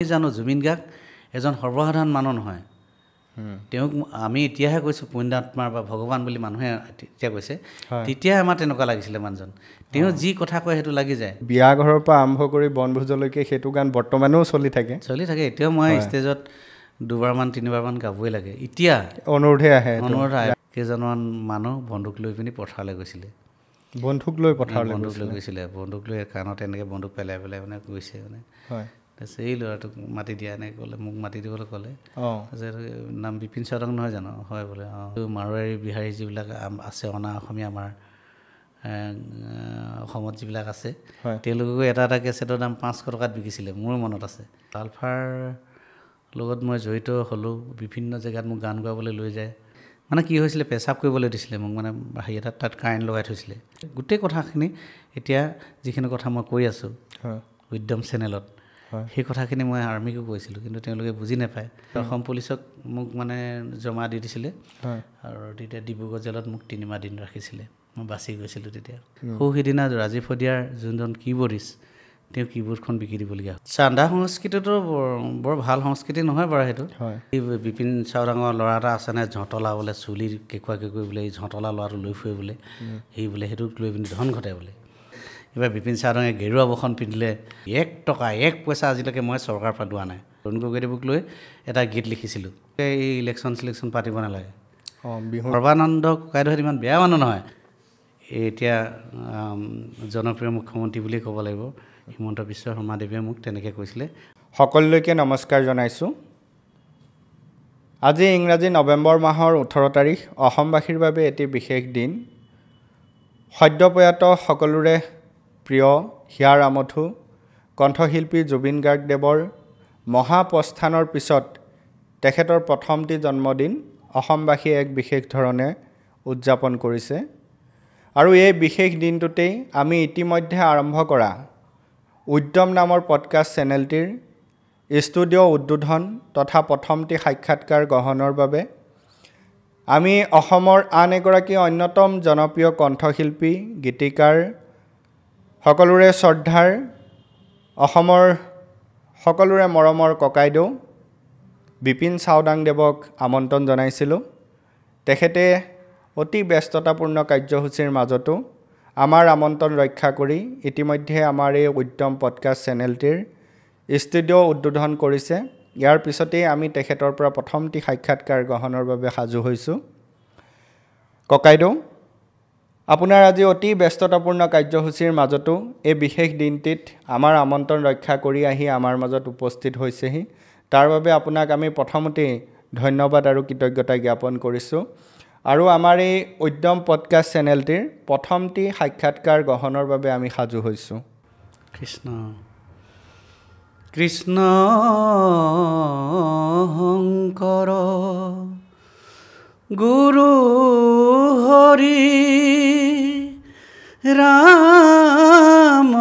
জানো জুবিন গাৰ্গ এজন সৰ্বসাধাৰণ মানুহ নহয়। তেওঁক আমি এতিয়াহে কৈছোঁ পুণ্যাত্মা বা ভগৱান বুলি মানুহে তেতিয়া কৈছে, তেতিয়া আমাৰ তেনেকুৱা লাগিছিলে মানুহজন। তেওঁ যি কথা কয় সেইটো লাগি যায়। বিয়া ঘৰৰ পৰা আৰম্ভ কৰি বনভোজলৈকে সেইটো গান বৰ্তমানেও চলি থাকে। এতিয়াও মই ষ্টেজত দুবাৰমান তিনিবাৰমান গাবই লাগে। এতিয়া অনুৰোধ আহে কেইজনমান মানুহ বন্দুক লৈ পিনি পথাৰলৈ গৈছিলে। বন্দুক লৈ গৈছিলে, বন্দুক লৈ কাণত এনেকৈ বন্দুক পেলাই মানে গৈছে মানে। তাৰপিছত এই ল'ৰাটোক মাতি দিয়া এনেকৈ ক'লে, মোক মাতি দিবলৈ ক'লে। তাৰপিছত নাম বিপিন চাউদাং নহয় জানো? হয় বোলে। মাৰোৱাৰী বিহাৰী যিবিলাক আছে অনা অসমীয়া আমাৰ অসমত যিবিলাক আছে, তেওঁলোককো এটা এটা কেছেটৰ দাম 500 টকাত বিকিছিলে, মোৰ মনত আছে। আলফাৰ লগত মই জড়িত হ'লোঁ, বিভিন্ন জেগাত মোক গান গাবলৈ লৈ যায়। মানে কি হৈছিলে, পেচাব কৰিবলৈ দিছিলে মোক, মানে হেৰি এটাত তাত কাৰেণ্ট লগাই থৈছিলে। গোটেই কথাখিনি এতিয়া যিখিনি কথা মই কৈ আছোঁ উদ্যম চেনেলত, সেই কথাখিনি মই আৰ্মিকো কৈছিলোঁ, কিন্তু তেওঁলোকে বুজি নাপায়। অসম পুলিচক মোক মানে জমা দি দিছিলে, আৰু তেতিয়া ডিব্ৰুগড় জেলত মোক 3 মাহ দিন ৰাখিছিলে। মই বাচি গৈছিলোঁ তেতিয়া। সিদিনা ৰাজীৱ শদিয়াৰ যোনজন কীবৰ্ডিষ্ট, তেওঁ কীবৰ্ডখন বিকি দিবলগীয়া হ'ল। চান্দা সংস্কৃতিটো বৰ ভাল সংস্কৃতি নহয় বাৰু সেইটো। এই বিপিন চাউদাঙৰ ল'ৰা এটা আছে নাই, ঝঁটলা বোলে, চুলি কেঁকুৰা কেঁকুৰি বোলে, এই ঝঁটলা ল'ৰাটো লৈ ফুৰে বোলে, সেইটোক লৈ পিনি ধন ঘটে বোলে। এইবাৰ বিপিন চাউদাঙে গেৰুৱা বসন পিন্ধিলে, 1 টকা 1 পইচা আজিলৈকে মই চৰকাৰৰ পৰা লোৱা নাই। অৰুণ গগৈদেৱক লৈ এটা গীত লিখিছিলোঁ, এই ইলেকশ্যন পাতিব নালাগে। সৰ্বানন্দ ককাইদেউহঁত ইমান বেয়া মানুহ নহয়। এতিয়া জনপ্ৰিয় মুখ্যমন্ত্ৰী বুলিয়ে ক'ব লাগিব, হিমন্ত বিশ্ব শৰ্মাদেৱে মোক তেনেকৈ কৈছিলে। সকলোলৈকে নমস্কাৰ জনাইছোঁ। আজি ইংৰাজী নৱেম্বৰ মাহৰ 18 তাৰিখ, অসমবাসীৰ বাবে এটি বিশেষ দিন। সদ্যপ্ৰয়াত সকলোৰে প্ৰিয় হিয়াৰ আমঠু কণ্ঠশিল্পী জুবিন গাৰ্গদেৱৰ মহাপ্ৰস্থানৰ পিছত তেখেতৰ প্ৰথমটি জন্মদিন অসমবাসীয়ে এক বিশেষ ধৰণে উদযাপন কৰিছে। আৰু এই বিশেষ দিনটোতেই আমি ইতিমধ্যে আৰম্ভ কৰা উদ্যম নামৰ পডকাষ্ট চেনেলটিৰ ষ্টুডিঅ' উদ্বোধন তথা প্ৰথমটি সাক্ষাৎকাৰ গ্ৰহণৰ বাবে আমি অসমৰ আন এগৰাকী অন্যতম জনপ্ৰিয় কণ্ঠশিল্পী, গীতিকাৰ, সকলোৰে শ্ৰদ্ধাৰ, অসমৰ সকলোৰে মৰমৰ ককাইদেউ বিপিন চাউদাংদেৱক আমন্ত্ৰণ জনাইছিলোঁ। তেখেতে অতি ব্যস্ততাপূৰ্ণ কাৰ্যসূচীৰ মাজতো আমাৰ আমন্ত্ৰণ ৰক্ষা কৰি ইতিমধ্যে আমাৰ এই উদ্যম পডকাষ্ট চেনেলটিৰ ষ্টুডিঅ' উদ্বোধন কৰিছে। ইয়াৰ পিছতেই আমি তেখেতৰ পৰা প্ৰথমটি সাক্ষাৎকাৰ গ্ৰহণৰ বাবে সাজু হৈছোঁ। ককাইদেউ, আপোনাৰ আজি অতি ব্যস্ততাপূৰ্ণ কাৰ্যসূচীৰ মাজতো এই বিশেষ দিনটিত আমাৰ আমন্ত্ৰণ ৰক্ষা কৰি আহি আমাৰ মাজত উপস্থিত হৈছেহি। তাৰ বাবে আপোনাক আমি প্ৰথমতেই ধন্যবাদ আৰু কৃতজ্ঞতা জ্ঞাপন কৰিছোঁ। আৰু আমাৰ এই উদ্যম পডকাষ্ট চেনেলটিৰ প্ৰথমটি সাক্ষাৎকাৰ গ্ৰহণৰ বাবে আমি সাজু হৈছোঁ। কৃষ্ণ কৃষ্ণ শংকৰ গুৰু হৰি ৰাম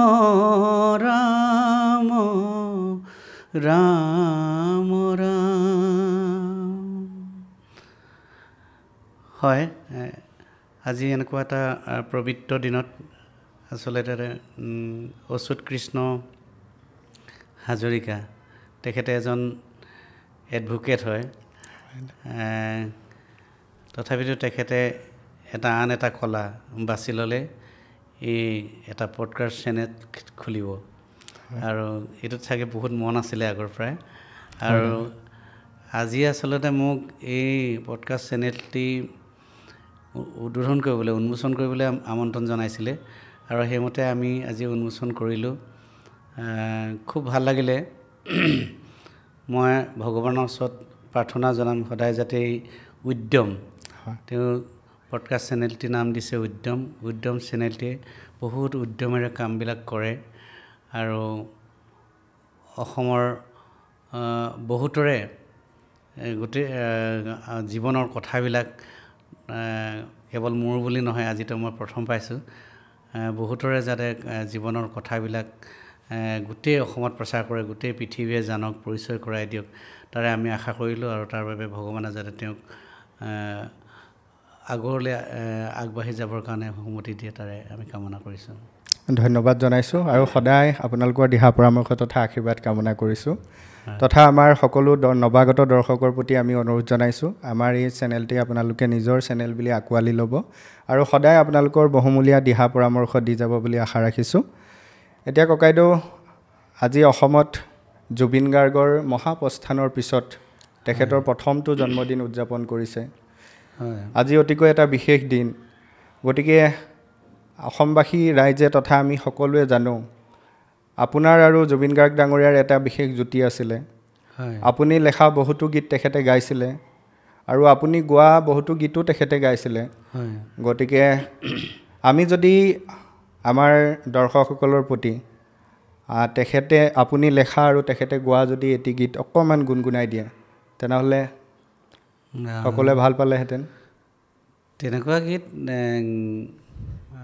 ৰাম ৰাম ৰাম। হয়, আজি এনেকুৱা এটা পবিত্ৰ দিনত আচলতে অচ্যুত কৃষ্ণ হাজৰিকা তেখেতে এজন এডভোকেট হয়, তথাপিতো তেখেতে আন এটা কলা বাছি ল'লে, এই এটা পডকাষ্ট চেনেল খুলিব। আৰু এইটোত চাগে বহুত মন আছিলে আগৰ পৰাই। আৰু আজি আচলতে মোক এই পডকাষ্ট চেনেলটি উদ্বোধন কৰিবলৈ, উন্মোচন কৰিবলৈ আমন্ত্ৰণ জনাইছিলে, আৰু সেইমতে আমি আজি উন্মোচন কৰিলোঁ। খুব ভাল লাগিলে। মই ভগৱানৰ ওচৰত প্ৰাৰ্থনা জনাম সদায় যাতে এই উদ্যম, তেওঁ পডকাষ্ট চেনেলটিৰ নাম দিছে উদ্যম চেনেলটিয়ে বহুত উদ্যমেৰে কামবিলাক কৰে, আৰু অসমৰ বহুতৰে গোটেই জীৱনৰ কথাবিলাক কেৱল মোৰ বুলি নহয়, আজিতো মই প্ৰথম পাইছোঁ, বহুতৰে যাতে জীৱনৰ কথাবিলাক গোটেই অসমত প্ৰচাৰ কৰে, গোটেই পৃথিৱীয়ে জানক, পৰিচয় কৰাই দিয়ক, তাৰে আমি আশা কৰিলোঁ। আৰু তাৰ বাবে ভগৱানে যাতে তেওঁক আগলৈ আগবাঢ়ি যাবৰ কাৰণে সন্মতি দিয়ে, তাৰে আমি কামনা কৰিছোঁ। ধন্যবাদ জনাইছোঁ আৰু সদায় আপোনালোকৰ দিহা পৰামৰ্শ তথা আশীৰ্বাদ কামনা কৰিছোঁ। তথা আমাৰ সকলো নৱাগত দৰ্শকৰ প্ৰতি আমি অনুৰোধ জনাইছোঁ আমাৰ এই চেনেলটি আপোনালোকে নিজৰ চেনেল বুলি আঁকোৱালি ল'ব আৰু সদায় আপোনালোকৰ বহুমূলীয়া দিহা পৰামৰ্শ দি যাব বুলি আশা ৰাখিছোঁ। এতিয়া ককাইদেউ, আজি অসমত জুবিন গাৰ্গৰ মহাপ্ৰস্থানৰ পিছত তেখেতৰ প্ৰথমটো জন্মদিন উদযাপন কৰিছে। আজি অতিকৈ এটা বিশেষ দিন। গতিকে অসমবাসী ৰাইজে তথা আমি সকলোৱে জানো আপোনাৰ আৰু জুবিন গাৰ্গ ডাঙৰীয়াৰ এটা বিশেষ জুতি আছিলে। আপুনি লেখা বহুতো গীত তেখেতে গাইছিলে আৰু আপুনি গোৱা বহুতো গীতো তেখেতে গাইছিলে। গতিকে আমি যদি আমাৰ দৰ্শকসকলৰ প্ৰতি তেখেতে আপুনি লেখা আৰু তেখেতে গোৱা যদি এটি গীত অকণমান গুণগুণাই দিয়ে তেনেহ'লে সকলোৱে ভাল পালেহেঁতেন। তেনেকুৱা গীত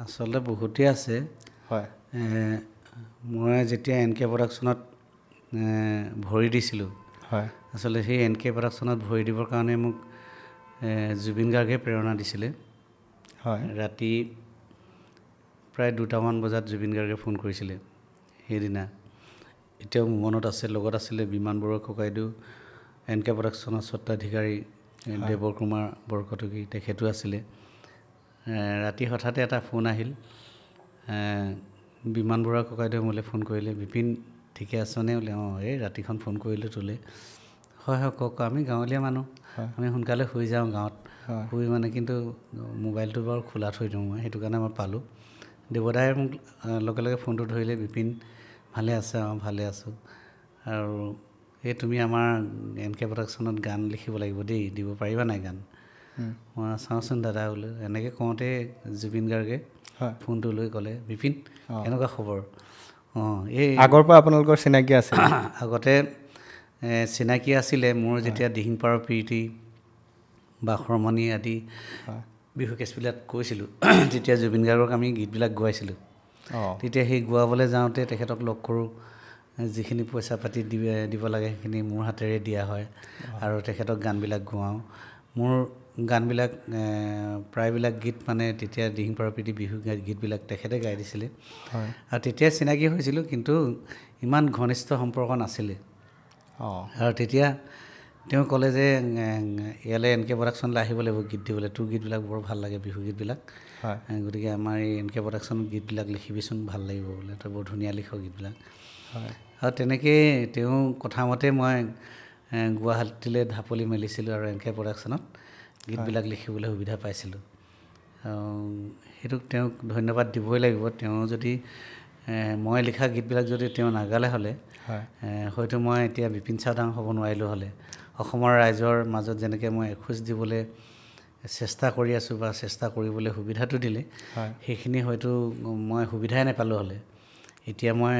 আচলতে বহুতেই আছে। হয়, মই যেতিয়া NK প্ৰডাকশ্যনত ভৰি দিছিলোঁ, হয়, আচলতে সেই NK প্ৰডাকশ্যনত ভৰি দিবৰ কাৰণে মোক জুবিন গাৰ্গে প্ৰেৰণা দিছিলে। হয়, ৰাতি প্ৰায় 2টামান বজাত জুবিন গাৰ্গে ফোন কৰিছিলে সেইদিনা। এতিয়াও মোৰ মনত আছে। লগত আছিলে বিমান বৰুৱা ককাইদেউ, NK প্ৰডাকশ্যনৰ স্বত্বাধিকাৰী দেৱৰ কুমাৰ বৰকটকী, তেখেতো আছিলে। ৰাতি হঠাতে এটা ফোন আহিল। বিমান বৰুৱা ককাইদেৱে মোলৈ ফোন কৰিলে, বিপিন ঠিকে আছনে? বোলে অঁ, এই ৰাতিখন ফোন কৰিলোঁ তোলৈ। হয় হয় কওক। আমি গাঁৱলীয়া মানুহ, আমি সোনকালে শুই যাওঁ গাঁৱত। শুই মানে কিন্তু মোবাইলটো বাৰু খোলা থৈ দিওঁ মই, সেইটো কাৰণে মই পালোঁ। দেৱদাই মোক লগে লগে ফোনটো ধৰিলে, বিপিন ভালে আছে? অঁ ভালে আছোঁ। আৰু এই তুমি আমাৰ NK প্ৰডাকশ্যনত গান লিখিব লাগিব দেই, দিব পাৰিবা নাই গান? মই চাওঁচোন দাদা বোলো। এনেকৈ কওঁতে জুবিন গাৰ্গে ফোনটো লৈ ক'লে, বিপিন কেনেকুৱা খবৰ? অঁ, এই আগৰ পৰা আপোনালোকৰ চিনাকি আছে? আগতে চিনাকি আছিলে। মোৰ যেতিয়া দিহিংপাৰৰ প্ৰীতি, বাখৰমণি আদি বিহু কেছবিলাক কৈছিলোঁ, তেতিয়া জুবিন গাৰ্গক আমি গীতবিলাক গোৱাইছিলোঁ। তেতিয়া সেই গোৱাবলৈ যাওঁতে তেখেতক লগ কৰোঁ। যিখিনি পইচা পাতি দিব লাগে সেইখিনি মোৰ হাতেৰে দিয়া হয় আৰু তেখেতক গানবিলাক গোৱাওঁ। মোৰ গানবিলাক প্ৰায়বিলাক গীত মানে তেতিয়া দিহিংপাৰৰ প্ৰীতি বিহু গীতবিলাক তেখেতে গাই দিছিলে। আৰু তেতিয়াই চিনাকি হৈছিলোঁ, কিন্তু ইমান ঘনিষ্ঠ সম্পৰ্ক নাছিলে। আৰু তেতিয়া তেওঁ ক'লে যে ইয়ালৈ NK প্ৰডাকশ্যনলৈ আহিব লাগিব গীত দিবলৈ, তোৰ গীতবিলাক বৰ ভাল লাগে, বিহু গীতবিলাক। গতিকে আমাৰ এই NK প্ৰডাকশ্যনৰ গীতবিলাক লিখিবিচোন, ভাল লাগিব বোলে, তই বৰ ধুনীয়া লিখ গীতবিলাক। আৰু তেনেকৈয়ে তেওঁ কথামতে মই গুৱাহাটীলৈ ঢাপলি মেলিছিলোঁ আৰু NK প্ৰডাকশ্যনত গীতবিলাক লিখিবলৈ সুবিধা পাইছিলোঁ। সেইটোক তেওঁক ধন্যবাদ দিবই লাগিব। তেওঁ যদি মই লিখা গীতবিলাক যদি তেওঁ নাগালে হ'লে হয়তো মই এতিয়া বিপিন চাওডাঙ হ'ব নোৱাৰিলোঁ হ'লে। অসমৰ ৰাইজৰ মাজত যেনেকৈ মই এখোজ দিবলৈ চেষ্টা কৰি আছোঁ বা চেষ্টা কৰিবলৈ সুবিধাটো দিলে, সেইখিনি হয়তো মই সুবিধাই নাপালোঁ হ'লে। এতিয়া মই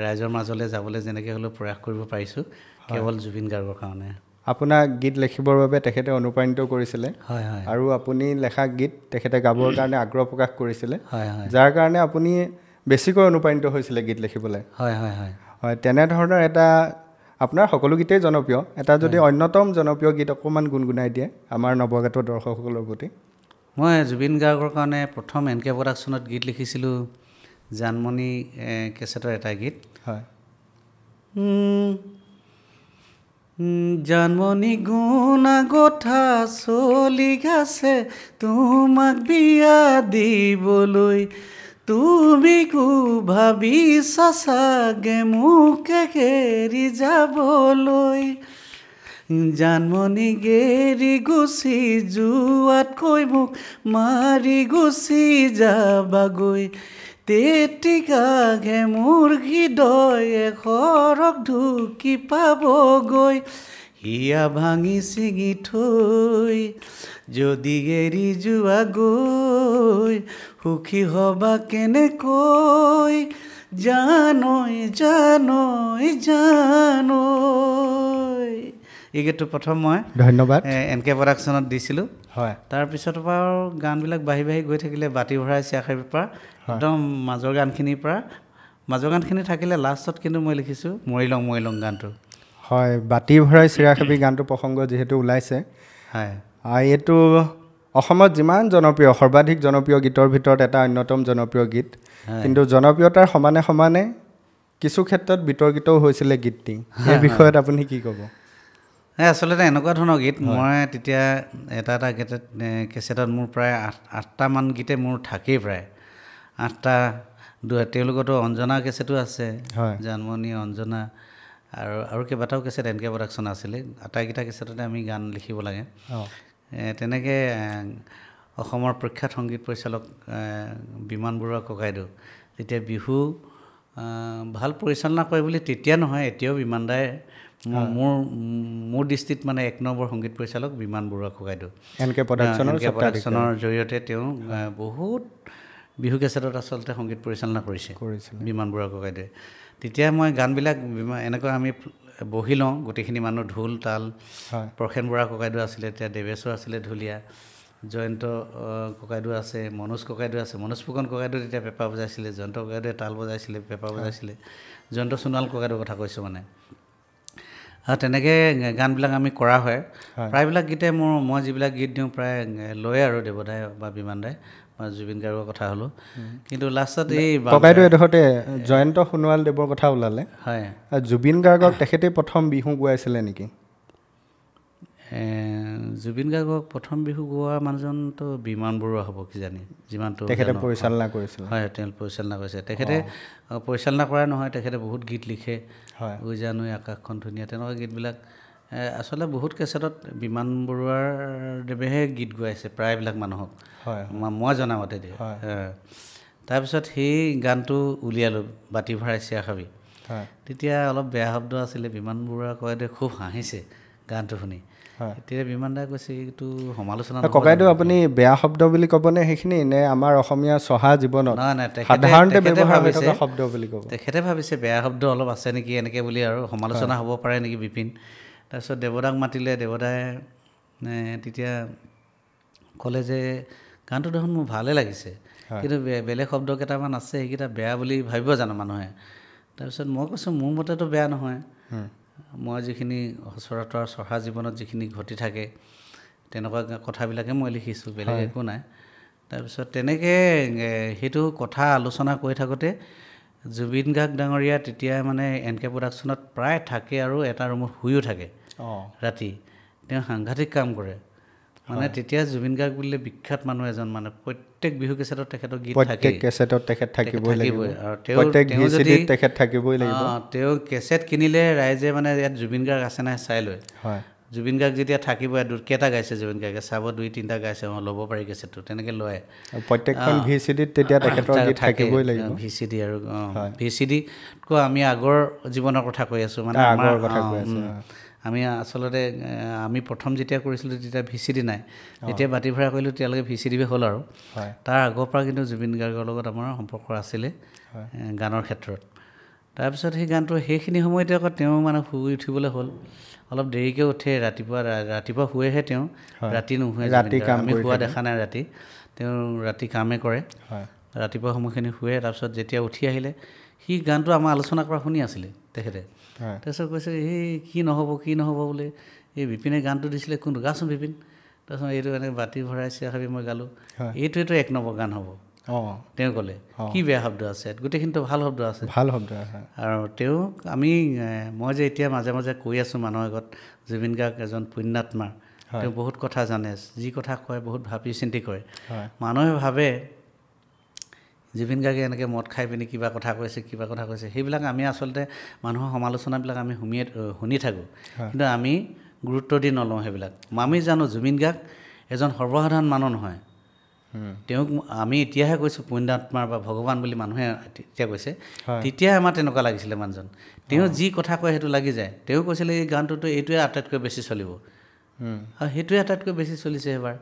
ৰাইজৰ মাজলৈ যাবলৈ যেনেকৈ হ'লেও প্ৰয়াস কৰিব পাৰিছোঁ, কেৱল জুবিন গাৰ্গৰ কাৰণে। আপোনাক গীত লিখিবৰ বাবে তেখেতে অনুপ্ৰাণিত কৰিছিলে আৰু আপুনি লেখা গীত তেখেতে গাবৰ কাৰণে আগ্ৰহ প্ৰকাশ কৰিছিলে, যাৰ কাৰণে আপুনি বেছিকৈ অনুপ্ৰাণিত হৈছিলে গীত লিখিবলৈ। হয়, তেনেধৰণৰ এটা আপোনাৰ সকলো গীতেই জনপ্ৰিয়, এটা যদি অন্যতম জনপ্ৰিয় গীত অকণমান গুণগুণাই দিয়ে আমাৰ নৱাগত দৰ্শকসকলৰ প্ৰতি। মই জুবিন গাৰ্গৰ কাৰণে প্ৰথম NK প্ৰডাকশ্যনত গীত লিখিছিলোঁ জানমণি কেছেটৰ এটা গীত। জানমণি গুণা গোঠা চলি আছে তোমাক বিয়া দিবলৈ, তুমি ভাবিছা চাগে মোকে এৰি যাবলৈ। জানমণি গেৰি গুচি যোৱাতকৈ মোক মাৰি গুচি যাবাগৈ, তেতিকাহে মোৰ হৃদয়ে সৰগ ঢুকি পাবগৈ। হিয়া ভাঙি ছিঙি থৈ যদি এৰি যোৱা গৈ, সুখী হবা কেনেকৈ জানৈ জানৈ জানৈ। এই গীতটো প্ৰথম মই ধন্যবাদ NK প্ৰডাকশ্যনত দিছিলোঁ। তাৰপিছৰ পৰা আৰু গানবিলাক বাঢ়ি বাঢ়ি গৈ থাকিলে। বাতি ভৰাই চিয়াখাৰীৰ পৰা একদম মাজৰ গানখিনি থাকিলে লাষ্টত কিন্তু মই লিখিছোঁ মৰি লং গানটো। হয়, বাতি ভৰাই চিৰাখাবি গানটো প্ৰসংগ যিহেতু ওলাইছে, এইটো অসমত যিমান জনপ্ৰিয়, সৰ্বাধিক জনপ্ৰিয় গীতৰ ভিতৰত এটা অন্যতম জনপ্ৰিয় গীত। কিন্তু জনপ্ৰিয়তাৰ সমানে সমানে কিছু ক্ষেত্ৰত বিতৰ্কিতও হৈছিলে গীতটি, এই বিষয়ত আপুনি কি ক'ব? আচলতে এনেকুৱা ধৰণৰ গীত মই তেতিয়া এটা কেছেটত মোৰ প্ৰায় 8টামান গীতে মোৰ থাকেই, প্ৰায় 8টা। তেওঁলোকতো অঞ্জনা কেছেটো আছে, জানমণি, অঞ্জনা আৰু কেইবাটাও কেছেট এনকে প্ৰডাকশ্যন আছিলে। আটাইকেইটা কেছেটতে আমি গান লিখিব লাগে। তেনেকৈ অসমৰ প্ৰখ্যাত সংগীত পৰিচালক বিমান বৰুৱা ককাইদেউ যেতিয়া বিহু ভাল পৰিচালনা কৰে বুলি তেতিয়া নহয়, এতিয়াও বিমান দাই মোৰ দৃষ্টিত মানে 1 নম্বৰ সংগীত পৰিচালক বিমান বৰুৱা ককাইদেউ। এনকে প্ৰডাকশ্যনৰ জৰিয়তে তেওঁ বহুত বিহু কেছেটত আচলতে সংগীত পৰিচালনা কৰিছে বিমান বৰুৱা ককাইদেৱে। তেতিয়া মই গানবিলাক এনেকৈ আমি বহি লওঁ, গোটেইখিনি মানুহ, ঢোল তাল। প্ৰসেন বৰা ককাইদেউ আছিলে, তেতিয়া দেৱেশ্বৰ আছিলে ঢুলীয়া, জয়ন্ত ককাইদেউ আছে, মনোজ ককাইদেউ আছে। মনোজ ফুকন ককাইদেউ তেতিয়া পেঁপা বজাইছিলে, জয়ন্ত ককাইদেৱে তাল বজাইছিলে, পেঁপা বজাইছিলে। জয়ন্ত সোণোৱাল ককাইদেউৰ কথা কৈছোঁ মানে। আৰু তেনেকৈ গানবিলাক আমি কৰা হয়। প্ৰায়বিলাক গীতে মই যিবিলাক গীত দিওঁ প্ৰায় লয় আৰু দেৱদাই বা বিমান দাই বা জুবিন গাৰ্গৰ কথা হ'লো। কিন্তু লাষ্টত এই ককাইদেউ এডোখৰতে জয়ন্ত সোণোৱাল দেৱৰ কথা ওলালে। হয়, জুবিন গাৰ্গক তেখেতে প্ৰথম বিহু গোৱাইছিলে নেকি? জুবিন গাৰ্গক প্ৰথম বিহু গোৱা মানুহজনতো বিমান বৰুৱা হ'ব কিজানি, যিমানটো তেখেতে পৰিচালনা কৰিছিল। হয়, তেওঁ পৰিচালনা কৰিছে। তেখেতে পৰিচালনা কৰা নহয়, তেখেতে বহুত গীত লিখে। উজানৈ আকাশখন ধুনীয়া, তেনেকুৱা গীতবিলাক আচলতে বহুত কেছেটত বিমান বৰুৱাৰ দেৱেহে গীত গোৱাইছে প্ৰায়বিলাক মানুহক, মই জনামতে দিয়ে। তাৰপিছত সেই গানটো উলিয়ালোঁ, বাতি ভৰাই চিয়া খাবি। তেতিয়া অলপ বেয়া শব্দ আছিলে, বিমান বৰুৱা ককাইদেৱে খুব হাঁহিছে গানটো শুনি। এতিয়া বিমান দাই কৈছে এইটো সমালোচনা। ককাইদেউ আপুনি বেয়া শব্দ বুলি ক'বনে সেইখিনি, নে আমাৰ অসমীয়া চহা জীৱনত সাধাৰণতে ব্যৱহাৰ হৈ থকা শব্দ বুলি ক'ব? তেখেতে ভাবিছে বেয়া শব্দ অলপ আছে নেকি এনেকৈ বুলি, আৰু সমালোচনা হ'ব পাৰে নেকি বিপিন। তাৰপিছত দেৱদাক মাতিলে, দেৱদাই তেতিয়া ক'লে যে গানটো দেখোন মোৰ ভালেই লাগিছে, কিন্তু বেলেগ শব্দ কেইটামান আছে, সেইকেইটা বেয়া বুলি ভাবিব জানো মানুহে? তাৰপিছত মই কৈছোঁ মোৰ মতেতো বেয়া নহয়, মই যিখিনি সচৰাচৰ চহা জীৱনত যিখিনি ঘটি থাকে তেনেকুৱা কথাবিলাকে মই লিখিছোঁ, বেলেগ একো নাই। তাৰপিছত তেনেকৈ সেইটো কথা আলোচনা কৰি থাকোঁতে জুবিন গাৰ্গ ডাঙৰীয়া তেতিয়া মানে এনকে প্ৰডাকশ্যনত প্ৰায় থাকে, আৰু এটা ৰুমত শুইও থাকে ৰাতি। তেওঁ সাংঘাতিক কাম কৰে মানে। তেতিয়া জুবিন গাৰ্গ বুলিলে বিখ্যাত মানুহ এজন, মানে প্ৰত্যেক বিহু কেছেটত তেখেতৰ গীত থাকে, আৰু তেওঁ কেছেট কিনিলে ৰাইজে মানে ইয়াত জুবিন গাৰ্গ আছে নাই চাই লয়। জুবিন গাৰ্গ যেতিয়া থাকিব, কেইটা গাইছে জুবিন গাৰ্গে চাব, 2-3টা গাইছে, ল'ব পাৰি কেছেটটো, তেনেকৈ লয়। প্ৰত্যেকখন VCDত তেতিয়া তেখেতৰ গীত থাকিবই লাগিব। VCD আৰু VCDতকৈ আমি আগৰ জীৱনৰ কথা কৈ আছোঁ, মানে আমি আচলতে আমি প্ৰথম যেতিয়া কৰিছিলোঁ তেতিয়া VCD নাই, যেতিয়া বাতি ভৰা কৰিলোঁ তেতিয়ালৈকে VCD হ'ল। আৰু তাৰ আগৰ পৰা কিন্তু জুবিন গাৰ্গৰ লগত আমাৰ সম্পৰ্ক আছিলে গানৰ ক্ষেত্ৰত। তাৰপিছত সেই গানটো সেইখিনি সময়তে আকৌ তেওঁ মানে শুই উঠিবলৈ হ'ল, অলপ দেৰিকৈ উঠে, ৰাতিপুৱা শুৱেহে তেওঁ, ৰাতি নুশুৱে। আমি শুৱা দেখা নাই ৰাতি, তেওঁ ৰাতি কামেই কৰে, ৰাতিপুৱা সময়খিনি শুৱে। তাৰপিছত যেতিয়া উঠি আহিলে সি গানটো আমাৰ আলোচনা কৰা শুনি আছিলে তেখেতে। তাৰপিছত কৈছে এই কি নহ'ব বোলে, এই বিপিনে গানটো দিছিলে, কোনটো গাচোন বিপিন। তাৰপিছত এইটো এনেকৈ বাতি ভৰাই চিয়া খাবি মই গালোঁ, এইটোৱেতো 1 নম্বৰ গান হ'ব। তেওঁ ক'লে কি বেয়া শব্দ আছে, গোটেইখিনিতো ভাল শব্দ আছে, ভাল শব্দ। আৰু তেওঁক মই যে এতিয়া মাজে মাজে কৈ আছোঁ মানুহৰ আগত, জুবিন গাৰ্গ এজন পুণ্যাত্মা, তেওঁ বহুত কথা জানে, যি কথা কয় বহুত ভাবি চিন্তি কয়। মানুহে ভাবে জুবিন গাৰ্গে এনেকৈ মদ খাই পিনি কিবা কথা কৈছে, সেইবিলাক আমি আচলতে মানুহৰ সমালোচনাবিলাক আমি শুনি থাকোঁ, কিন্তু আমি গুৰুত্ব দি নলওঁ সেইবিলাক। আমি জানো জুবিন গাৰ্গ এজন সৰ্বসাধাৰণ মানুহ নহয়, তেওঁক আমি এতিয়াহে কৈছোঁ পুণ্যাত্মা বা ভগৱান বুলি মানুহে তেতিয়া কৈছে, তেতিয়াই আমাৰ তেনেকুৱা লাগিছিলে মানুহজন। তেওঁ যি কথা কয় সেইটো লাগি যায়। তেওঁ কৈছিলে এই গানটোতো এইটোৱে আটাইতকৈ বেছি চলিব, আৰু সেইটোৱে আটাইতকৈ বেছি চলিছে এবাৰ,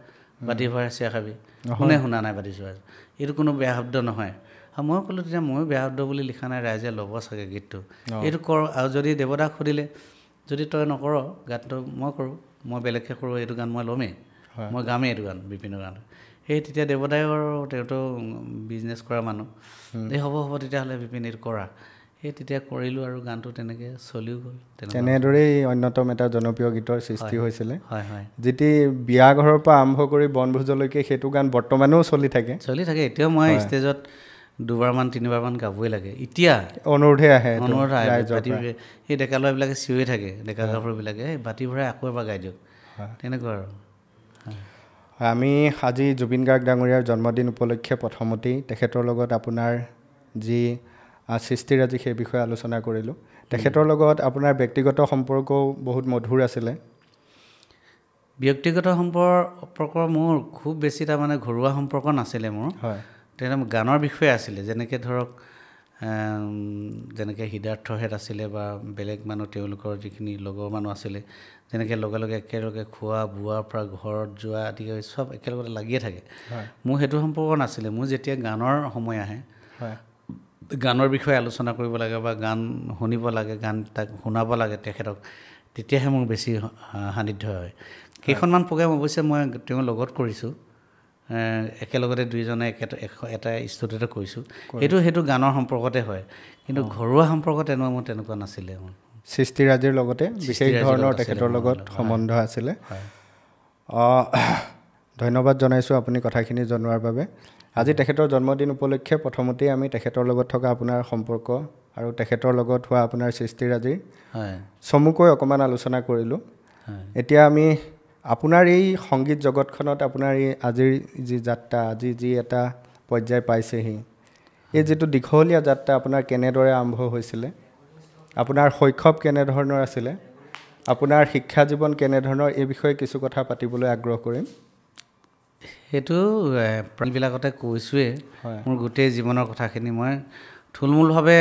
বাতি ভৰাই চিয়া খাবি। কোনে শুনা নাই বাতি ভৰাই, এইটো কোনো বেয়া শব্দ নহয়। আৰু মই ক'লোঁ তেতিয়া ময়ো বেয়া শব্দ বুলি লিখা নাই, ৰাইজে ল'ব চাগে গীতটো, এইটো কৰ। আৰু যদি দেৱদাক সুধিলে, যদি তই নকৰ গানটো মই কৰোঁ, মই বেলেগকৈ কৰোঁ, এইটো গান মই ল'মেই, মই গামেই এইটো গান, বিপিনৰ গান। সেই তেতিয়া দেৱদায়ৰ তেওঁতো বিজনেছ কৰা মানুহ, এই হ'ব তেতিয়াহ'লে বিপিন এইটো কৰা। সেই তেতিয়া কৰিলোঁ, আৰু গানটো তেনেকৈ চলিও গ'ল। তেনেদৰেই অন্যতম এটা জনপ্ৰিয় গীতৰ সৃষ্টি হৈছিলে, যিটি বিয়া ঘৰৰ পৰা আৰম্ভ কৰি বনভোজলৈকে সেইটো গান বৰ্তমানেও চলি থাকে। এতিয়াও মই ষ্টেজত দুবাৰমান তিনিবাৰমান গাবই লাগে এতিয়া অনুৰোধে আহে অনুৰোধ আহে সেই ডেকা ল'ৰাবিলাকে চিঞৰি থাকে ডেকা গাভৰুবিলাকে এই বাতি ভৰাই আকৌ এবাৰ গাই দিয়ক তেনেকুৱা আৰু আমি আজি জুবিন গাৰ্গ ডাঙৰীয়াৰ জন্মদিন উপলক্ষে প্ৰথমতেই তেখেতৰ লগত আপোনাৰ যি সৃষ্টিৰাজি সেই বিষয়ে আলোচনা কৰিলোঁ তেখেতৰ লগত আপোনাৰ ব্যক্তিগত সম্পৰ্কও বহুত মধুৰ আছিলে ব্যক্তিগত সম্পৰ্ক মোৰ খুব বেছি তাৰমানে ঘৰুৱা সম্পৰ্ক নাছিলে মোৰ হয় তেনে গানৰ বিষয়ে আছিলে যেনেকৈ ধৰক যেনেকৈ সিদ্ধাৰ্থহেঁত আছিলে বা বেলেগ মানুহ তেওঁলোকৰ যিখিনি লগৰ মানুহ আছিলে যেনেকৈ লগে লগে একেলগে খোৱা বোৱাৰ পৰা ঘৰত যোৱা আদি কৰি চব একেলগতে লাগিয়ে থাকে মোৰ সেইটো সম্পৰ্ক নাছিলে মোৰ যেতিয়া গানৰ সময় আহে গানৰ বিষয়ে আলোচনা কৰিব লাগে বা গান শুনিব লাগে গান তাক শুনাব লাগে তেখেতক তেতিয়াহে মোৰ বেছি সান্নিধ্য হয় কেইখনমান প্ৰগ্ৰেম অৱশ্যে মই তেওঁৰ লগত কৰিছোঁ একেলগতে দুইজনে এটা ষ্টুডিঅ'তে কৰিছোঁ সেইটো গানৰ সম্পৰ্কতে হয় কিন্তু ঘৰুৱা সম্পৰ্ক তেনেকুৱা নাছিলে মোৰ সৃষ্টিৰাজিৰ লগতে বিশেষ ধৰণৰ তেখেতৰ লগত সম্বন্ধ আছিলে ধন্যবাদ জনাইছোঁ আপুনি কথাখিনি জনোৱাৰ বাবে আজি তেখেতৰ জন্মদিন উপলক্ষে প্ৰথমতেই আমি তেখেতৰ লগত থকা আপোনাৰ সম্পৰ্ক আৰু তেখেতৰ লগত হোৱা আপোনাৰ সৃষ্টিৰাজিৰ চমুকৈ অকণমান আলোচনা কৰিলোঁ এতিয়া আমি আপোনাৰ এই সংগীত জগতখনত আপোনাৰ এই আজিৰ যি যাত্ৰা আজি যি এটা পৰ্যায় পাইছেহি এই যিটো দীঘলীয়া যাত্ৰা আপোনাৰ কেনেদৰে আৰম্ভ হৈছিলে আপোনাৰ শৈশৱ কেনেধৰণৰ আছিলে আপোনাৰ শিক্ষা জীৱন কেনেধৰণৰ এই বিষয়ে কিছু কথা পাতিবলৈ আগ্ৰহ কৰিম সেইটো প্ৰাণবিলাকতে কৈছোঁৱেই মোৰ গোটেই জীৱনৰ কথাখিনি মই থুলমূলভাৱে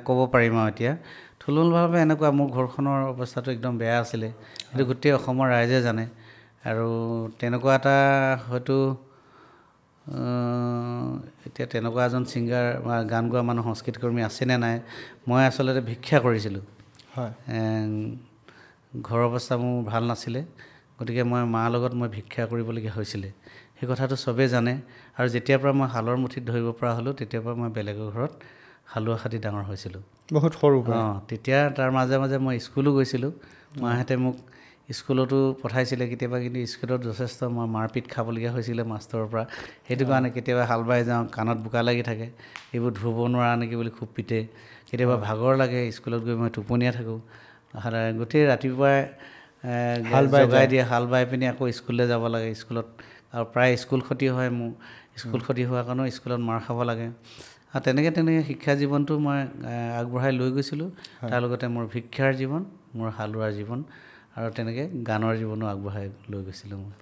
ক'ব পাৰিম আৰু এতিয়া থুলমূলভাৱে এনেকুৱা মোৰ ঘৰখনৰ অৱস্থাটো একদম বেয়া আছিলে সেইটো গোটেই অসমৰ ৰাইজে জানে আৰু তেনেকুৱা এটা হয়তো এতিয়া তেনেকুৱা এজন ছিংগাৰ বা গান গোৱা মানুহ সংস্কৃতকৰ্মী আছেনে নাই মই আচলতে ভিক্ষা কৰিছিলোঁ ঘৰৰ অৱস্থা মোৰ ভাল নাছিলে গতিকে মই মাৰ লগত মই ভিক্ষা কৰিবলগীয়া হৈছিলে সেই কথাটো চবেই জানে আৰু যেতিয়াৰ পৰা মই শালৰ মুঠিত ধৰিব পৰা হ'লোঁ তেতিয়াৰ পৰা মই বেলেগৰ ঘৰত হালোৱা খাটি ডাঙৰ হৈছিলোঁ বহুত সৰু তেতিয়া তাৰ মাজে মাজে মই স্কুলো গৈছিলোঁ মাহঁতে মোক স্কুলতো পঠাইছিলে কেতিয়াবা কিন্তু স্কুলত যথেষ্ট মই মাৰপিট খাবলগীয়া হৈছিলে মাষ্টৰৰ পৰা সেইটো কাৰণে কেতিয়াবা হাল বাই যাওঁ কাণত বোকা লাগি থাকে এইবোৰ ধুব নোৱাৰা নেকি বুলি খুব পিটে কেতিয়াবা ভাগৰ লাগে স্কুলত গৈ মই টোপনিয়াই থাকোঁ গোটেই ৰাতিপুৱাই জগাই দিয়ে হাল বাই পিনি আকৌ স্কুললৈ যাব লাগে স্কুলত আৰু প্ৰায় স্কুল ক্ষতি হয় মোৰ স্কুল ক্ষতি হোৱাৰ কাৰণেও স্কুলত মাৰ খাব লাগে আৰু তেনেকৈ শিক্ষা জীৱনটো মই আগবঢ়াই লৈ গৈছিলোঁ তাৰ লগতে মোৰ ভিক্ষাৰ জীৱন মোৰ হালোৱাৰ জীৱন আৰু তেনেকৈ গানৰ জীৱনো আগবঢ়াই লৈ গৈছিলোঁ মই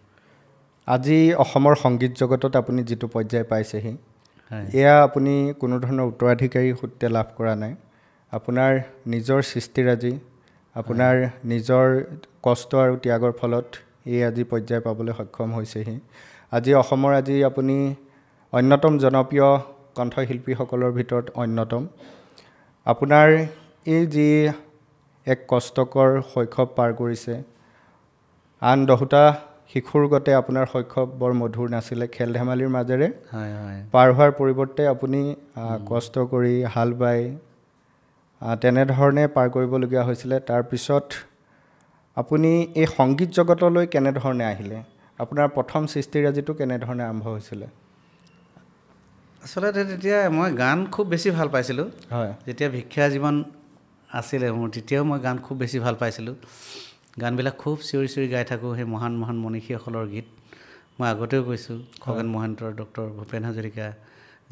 আজি অসমৰ সংগীত জগতত আপুনি যিটো পৰ্যায় পাইছেহি এয়া আপুনি কোনো ধৰণৰ উত্তৰাধিকাৰী সূত্ৰে লাভ কৰা নাই আপোনাৰ নিজৰ সৃষ্টিৰাজি আপোনাৰ নিজৰ কষ্ট আৰু ত্যাগৰ ফলত এই আজি পৰ্যায় পাবলৈ সক্ষম হৈছেহি আজি অসমৰ আপুনি অন্যতম জনপ্ৰিয় কণ্ঠশিল্পীসকলৰ ভিতৰত অন্যতম আপোনাৰ এই যি এক কষ্টকৰ শৈশৱ পাৰ কৰিছে আন 10টা শিশুৰ গতে আপোনাৰ শৈশৱ বৰ মধুৰ নাছিলে খেল ধেমালিৰ মাজেৰে পাৰ হোৱাৰ পৰিৱৰ্তে আপুনি কষ্ট কৰি হাল বাই তেনেধৰণে পাৰ কৰিবলগীয়া হৈছিলে তাৰপিছত আপুনি এই সংগীত জগতলৈ কেনেধৰণে আহিলে আপোনাৰ প্ৰথম সৃষ্টিৰাজিটো কেনেধৰণে আৰম্ভ হৈছিলে আচলতে তেতিয়া মই গান খুব বেছি ভাল পাইছিলোঁ যেতিয়া ভিক্ষা জীৱন আছিলে মোৰ তেতিয়াও মই গান খুব বেছি ভাল পাইছিলোঁ গানবিলাক খুব চিঞৰি চিঞৰি গাই থাকোঁ সেই মহান মহান মনীষীসকলৰ গীত মই আগতেও কৈছোঁ খগেন মহন্তৰ ডক্টৰ ভূপেন হাজৰিকা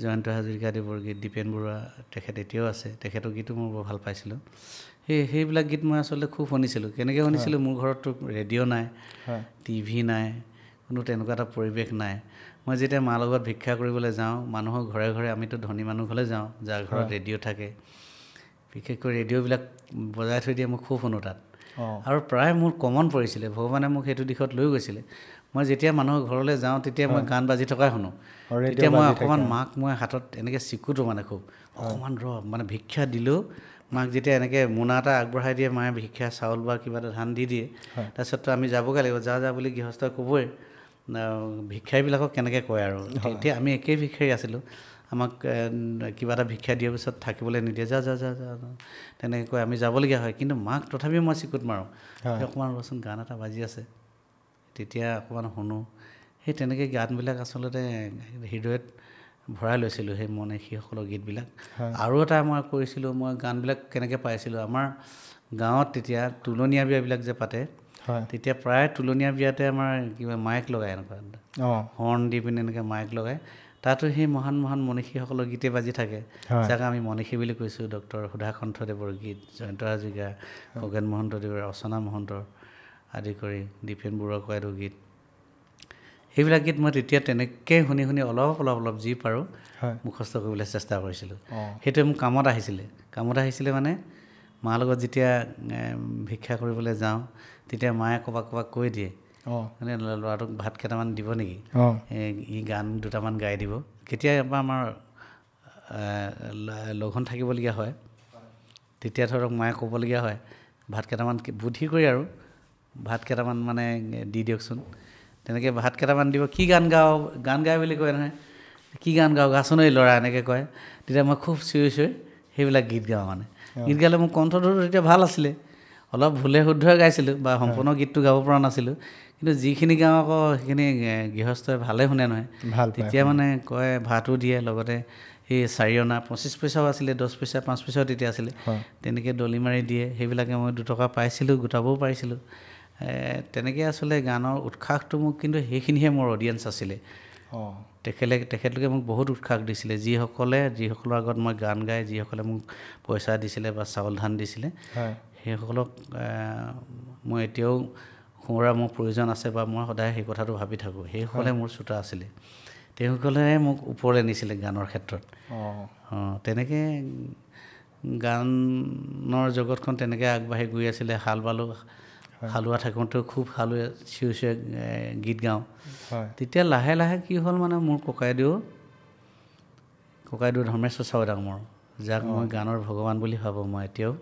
জয়ন্ত হাজৰিকাদেৱৰ গীত দীপেন বৰুৱা তেখেত এতিয়াও আছে তেখেতৰ গীতো মই বৰ ভাল পাইছিলোঁ সেইবিলাক গীত মই আচলতে খুব শুনিছিলোঁ কেনেকৈ শুনিছিলোঁ মোৰ ঘৰততো ৰেডিঅ' নাই টিভি নাই কোনো তেনেকুৱা এটা পৰিৱেশ নাই মই যেতিয়া মাৰ লগত ভিক্ষা কৰিবলৈ যাওঁ মানুহৰ ঘৰে ঘৰে আমিতো ধনী মানুহ ঘৰলৈ যাওঁ যাৰ ঘৰত ৰেডিঅ' থাকে বিশেষকৈ ৰেডিঅ'বিলাক বজাই থৈ দিয়ে মই খুব শুনো তাত আৰু প্ৰায় মোৰ কমন পৰিছিলে ভগৱানে মোক সেইটো দিশত লৈ গৈছিলে মই যেতিয়া মানুহৰ ঘৰলৈ যাওঁ তেতিয়া মই গান বাজি থকাই শুনো তেতিয়া মই অকণমান মাক মই হাতত এনেকৈ চিকুটো মানে খুব অকণমান মানে ভিক্ষা দিলেও মাক যেতিয়া এনেকৈ মোনা এটা আগবঢ়াই দিয়ে মায়ে ভিক্ষা চাউল বা কিবা এটা ধান দি দিয়ে তাৰপিছততো আমি যাবগৈ লাগিব যা বুলি গৃহস্থই ক'বই ভিক্ষাৰীবিলাকক কেনেকৈ কয় আৰু তেতিয়া আমি একেই ভিক্ষাৰী আছিলোঁ আমাক কিবা এটা ভিক্ষা দিয়াৰ পিছত থাকিবলৈ নিদিয়ে যা তেনেকৈ কৈ আমি যাবলগীয়া হয় কিন্তু মাক তথাপিও মই চিকুট মাৰোঁ অকণমান ৰচোন গান এটা বাজি আছে তেতিয়া অকণমান শুনো সেই তেনেকৈ গানবিলাক আচলতে হৃদয়ত ভৰাই লৈছিলোঁ সেই মনীষীসকলৰ গীতবিলাক। আৰু এটা মই কৰিছিলোঁ, মই গানবিলাক কেনেকৈ পাইছিলোঁ, আমাৰ গাঁৱত তেতিয়া তুলনীয়া বিয়াবিলাক যে পাতে, তেতিয়া প্ৰায় তুলনীয়া বিয়াতে আমাৰ কিবা মাইক লগায়, এনেকুৱা হৰ্ণ দি পিনে এনেকৈ মাইক লগায়। তাতো সেই মহান মহান মনীষীসকলৰ গীতে বাজি থাকে, যাক আমি মনীষী বুলি কৈছোঁ। ডক্টৰ সুধাকণ্ঠদেৱৰ গীত, জয়ন্ত হাজৰিকা, খগেন মহন্তদেৱৰ, অৰ্চনা মহন্তৰ আদি কৰি দীপেন বৰুৱাকোৱাইদেউৰ গীত, সেইবিলাক গীত মই তেতিয়া তেনেকৈ শুনি শুনি অলপ অলপ অলপ যি পাৰোঁ মুখস্থ কৰিবলৈ চেষ্টা কৰিছিলোঁ। সেইটোৱে মোক কামত আহিছিলে মানে মাৰ লগত যেতিয়া ভিক্ষা কৰিবলৈ যাওঁ, তেতিয়া মায়ে ক'ৰবাক কৈ দিয়ে, মানে ল'ৰাটোক ভাত কেইটামান দিব নেকি, ই গান দুটামান গাই দিব। কেতিয়াবা আমাৰ লঘোণ থাকিবলগীয়া হয়, তেতিয়া ধৰক মায়ে ক'বলগীয়া হয় ভাত কেইটামান বুদ্ধি কৰি আৰু ভাত কেইটামান মানে দি দিয়কচোন। তেনেকৈ ভাত কেইটামান দিব, কি গান গাই বুলি কয় নহয়, কি গান গাচোন এই ল'ৰা, এনেকৈ কয়। তেতিয়া মই খুব চিঞৰি সেইবিলাক গীত গাওঁ। মানে গীত গালে মোৰ কণ্ঠটো তেতিয়া ভাল আছিলে, অলপ ভুলে শুদ্ধই গাইছিলোঁ বা সম্পূৰ্ণ গীতটো গাব পৰা নাছিলোঁ, কিন্তু যিখিনি গাওঁ আকৌ সেইখিনি গৃহস্থই ভালে শুনে নহয়। তেতিয়া মানে কয় ভাতো দিয়ে, লগতে সেই 4 অনা 25 পইচাও আছিলে, 10 পইচা 5 পইচাও তেতিয়া আছিলে, তেনেকৈ দলি মাৰি দিয়ে। সেইবিলাকে মই 2 টকা পাইছিলোঁ, গোটাবও পাৰিছিলোঁ। তেনেকৈ আচলতে গানৰ উৎসাহটো মোক, কিন্তু সেইখিনিহে মোৰ অডিয়েঞ্চ আছিলে। তেখেতলোকে মোক বহুত উৎসাহ দিছিলে, যিসকলৰ আগত মই গান গাই যিসকলে মোক পইচা দিছিলে বা চাউল ধান দিছিলে, সেইসকলক মই এতিয়াও সোঁৱৰা মোৰ প্ৰয়োজন আছে বা মই সদায় সেই কথাটো ভাবি থাকোঁ। সেইসকলে মোৰ শ্ৰোতা আছিলে, তেওঁলোকে মোক ওপৰলৈ নিছিলে গানৰ ক্ষেত্ৰত। তেনেকৈ গানৰ জগতখন তেনেকৈ আগবাঢ়ি গৈ আছিলে। হাল বালোঁ, হালোৱা থাকোঁতেও খুব হালোৱে চিঞৰি গীত গাওঁ। তেতিয়া লাহে লাহে কি হ'ল, মানে মোৰ ককাইদেউ ধৰ্মেশ্বৰ চাউদাং, মোৰ যাক মই গানৰ ভগৱান বুলি ভাবোঁ। মই এতিয়াও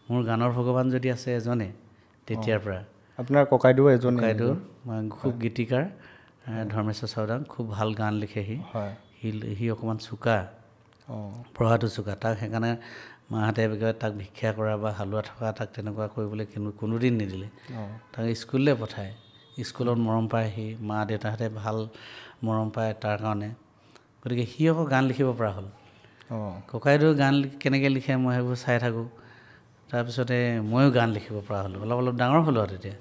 মোৰ গানৰ ভগৱান যদি আছে এজনে, তেতিয়াৰ পৰা আপোনাৰ ককাইদেউ মই খুব গীতিকাৰ ধৰ্মেশ্বৰ চাউদাং, খুব ভাল গান লিখে সি অকণমান চোকা, পঢ়াটো চোকা। তাক সেইকাৰণে মাহঁতে তাক ভিক্ষা কৰা বা হালোৱা থকা তাক তেনেকুৱা কৰিবলৈ কোনোদিন নিদিলে। তাক স্কুললৈ পঠায়, স্কুলত মৰম পায় সি, মা দেউতাহঁতে ভাল মৰম পায় তাৰ কাৰণে। গতিকে সি আকৌ গান লিখিব পৰা হ'ল। ককাইদেউ গান কেনেকৈ লিখে মই সেইবোৰ চাই থাকোঁ। তাৰপিছতে ময়ো গান লিখিব পৰা হ'লোঁ, অলপ ডাঙৰ হ'লোঁ আৰু তেতিয়া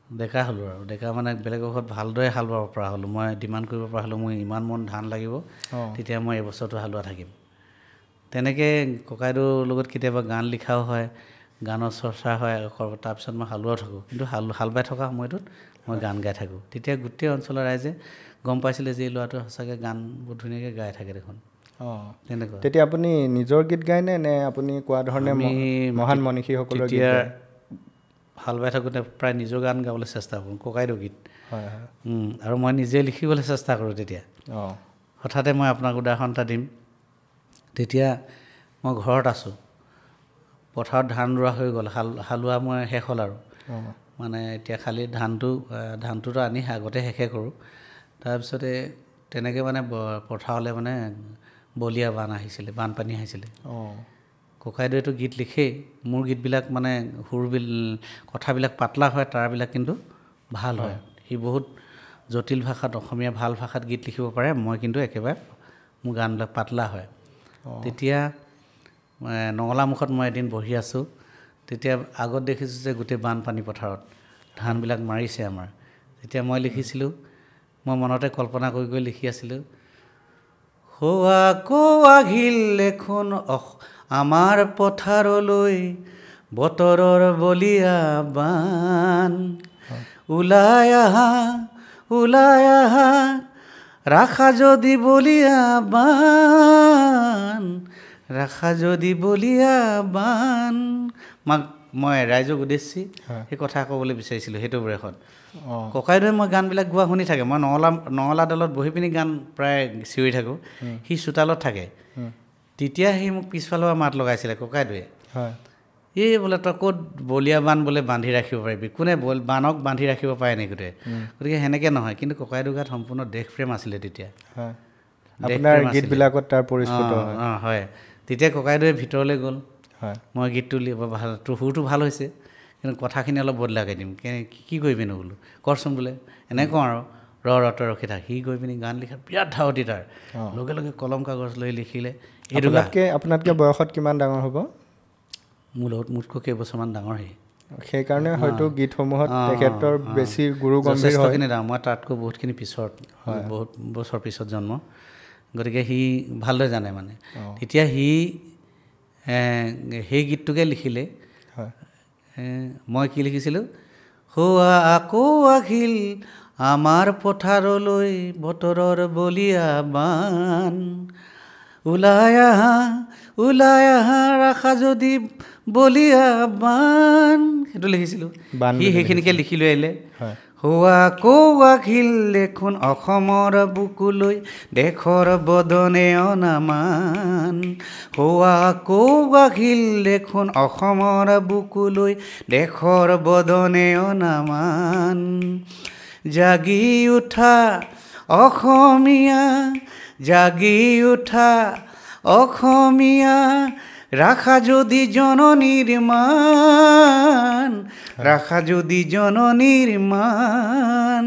ডেকা হ'লোঁ আৰু ডেকা মানে বেলেগৰ ঘৰত ভালদৰে হাল বাব পৰা হ'লোঁ। মই ডিমাণ্ড কৰিব পৰা হ'লোঁ, মোৰ ইমান মন ধান লাগিব, তেতিয়া মই এবছৰটো হালোৱা থাকিম। তেনেকৈ ককাইদেউৰ লগত কেতিয়াবা গান লিখাও হয়, গানৰ চৰ্চা হয়। তাৰপিছত মই হালোৱাও থাকোঁ, কিন্তু হাল বাই থকা সময়টোত মই গান গাই থাকোঁ। তেতিয়া গোটেই অঞ্চলৰ ৰাইজে গম পাইছিলে যে এই ল'ৰাটোৱে সঁচাকৈ গান বহুত ধুনীয়াকৈ গাই থাকে দেখোন। তেনেকুৱা। তেতিয়া আপুনি নিজৰ গীত গায়নে, নে আপুনি কোৱা ধৰণে মহান মনীষীসকলৰ গীত গায়? হাল বাই থাকোঁতে প্ৰায় নিজৰ গান গাবলৈ চেষ্টা কৰোঁ, ককাইদেউ গীত। আৰু মই নিজে লিখিবলৈ চেষ্টা কৰোঁ। তেতিয়া হঠাতে মই আপোনাক উদাহৰণ এটা দিম। তেতিয়া মই ঘৰত আছোঁ, পথাৰত ধান ৰোৱা হৈ গ'ল, হালোৱা মই শেষ হ'ল আৰু মানে এতিয়া খালি ধানটোতো আনি আগতে শেষে কৰোঁ। তাৰপিছতে তেনেকৈ মানে পথাৰলৈ মানে বলীয়া বানপানী আহিছিলে। ককাইদেউতো গীত লিখেই, মোৰ গীতবিলাক মানে কথাবিলাক পাতলা হয়, তাৰবিলাক কিন্তু ভাল হয়। সি বহুত জটিল ভাষাত, অসমীয়া ভাল ভাষাত গীত লিখিব পাৰে, মই কিন্তু একেবাৰে মোৰ গানবিলাক পাতলা হয়। তেতিয়া নঙলামুখত মই এদিন বহি আছোঁ, তেতিয়া আগত দেখিছোঁ যে গোটেই বানপানী পথাৰত ধানবিলাক মাৰিছে আমাৰ। তেতিয়া মই লিখিছিলোঁ, মই মনতে কল্পনা কৰি লিখি আছিলোঁ, আকৌ আহিল দেখোন আমাৰ পথাৰলৈ বতৰৰ বলীয়া বান, ওলাই আহা ৰাখা যদি বলীয়া বান। মই ৰাইজক উদ্দেশ্যি সেই কথা ক'বলৈ বিচাৰিছিলোঁ সেইটো বয়সত। ককাইদেউৱে মই গানবিলাক গোৱা শুনি থাকে, মই নঙলা দলত বহি পিনি গান প্ৰায় চিঞৰি থাকোঁ, সি চোতালত থাকে। তেতিয়া সি মোক পিছফালৰ পৰা মাত লগাইছিলে, ককাইদেউৱে, এই বোলে তই ক'ত বলীয়া বান বোলে বান্ধি ৰাখিব পাৰিবি, কোনে বানক বান্ধি ৰাখিব পাৰে নেকি গোটেই? গতিকে সেনেকৈ নহয়, কিন্তু ককাইদেউ গাত সম্পূৰ্ণ দেশপ্ৰেম আছিলে তেতিয়া। আপোনাৰ গীতবিলাকত তাৰ পৰিস্ফুট হয়। তেতিয়া ককাইদেউৱে ভিতৰলৈ গ'ল, মই গীতটো তোৰ সুৰটো ভাল হৈছে, কিন্তু কথাখিনি অলপ বদলাকৈ দিম, কি কৰিবিনো বোলো, কৰচোন বোলে, এনেকৈ আৰু তই ৰখি থাক। সি গৈ পিনি গান লিখাত বিৰাট ধাউতি তাৰ, লগে লগে কলম কাগজ লৈ লিখিলে। আপোনাতকৈ বয়সত কিমান ডাঙৰ হ'ব? মোতকৈ কেইবছৰমান ডাঙৰ সি। সেইকাৰণে হয়তো গীতসমূহত তেখেতৰ বেছি গুৰু গম্ভীৰ হয়। ডাঙৰ, মই তাতকৈ বহুতখিনি পিছত, বহুত বছৰ পিছত জন্ম, গতিকে সি ভালদৰে জানে মানে। তেতিয়া সি সেই গীতটোকে লিখিলে। মই কি লিখিছিলোঁ? হোৱা আকৌ আহিল আমাৰ পথাৰলৈ বতৰৰ বলিয়া বান, ওলাই আহা ৰাখা যদি বলিয়া বান। সেইটো লিখিছিলোঁ। সি সেইখিনিকে লিখি লৈ আহিলে। হোৱা আকৌ আহিল দেখোন অসমৰ বুকুলৈ দেশৰ বদনে অনামান, হোৱা আকৌ আহিল দেখোন অসমৰ বুকুলৈ দেশৰ বদনে অনামান, জাগি উঠা অসমীয়া, জাগি উঠা অসমীয়া, ৰাখা যদি জননীৰ মান, ৰাখা যদি জননীৰ মান।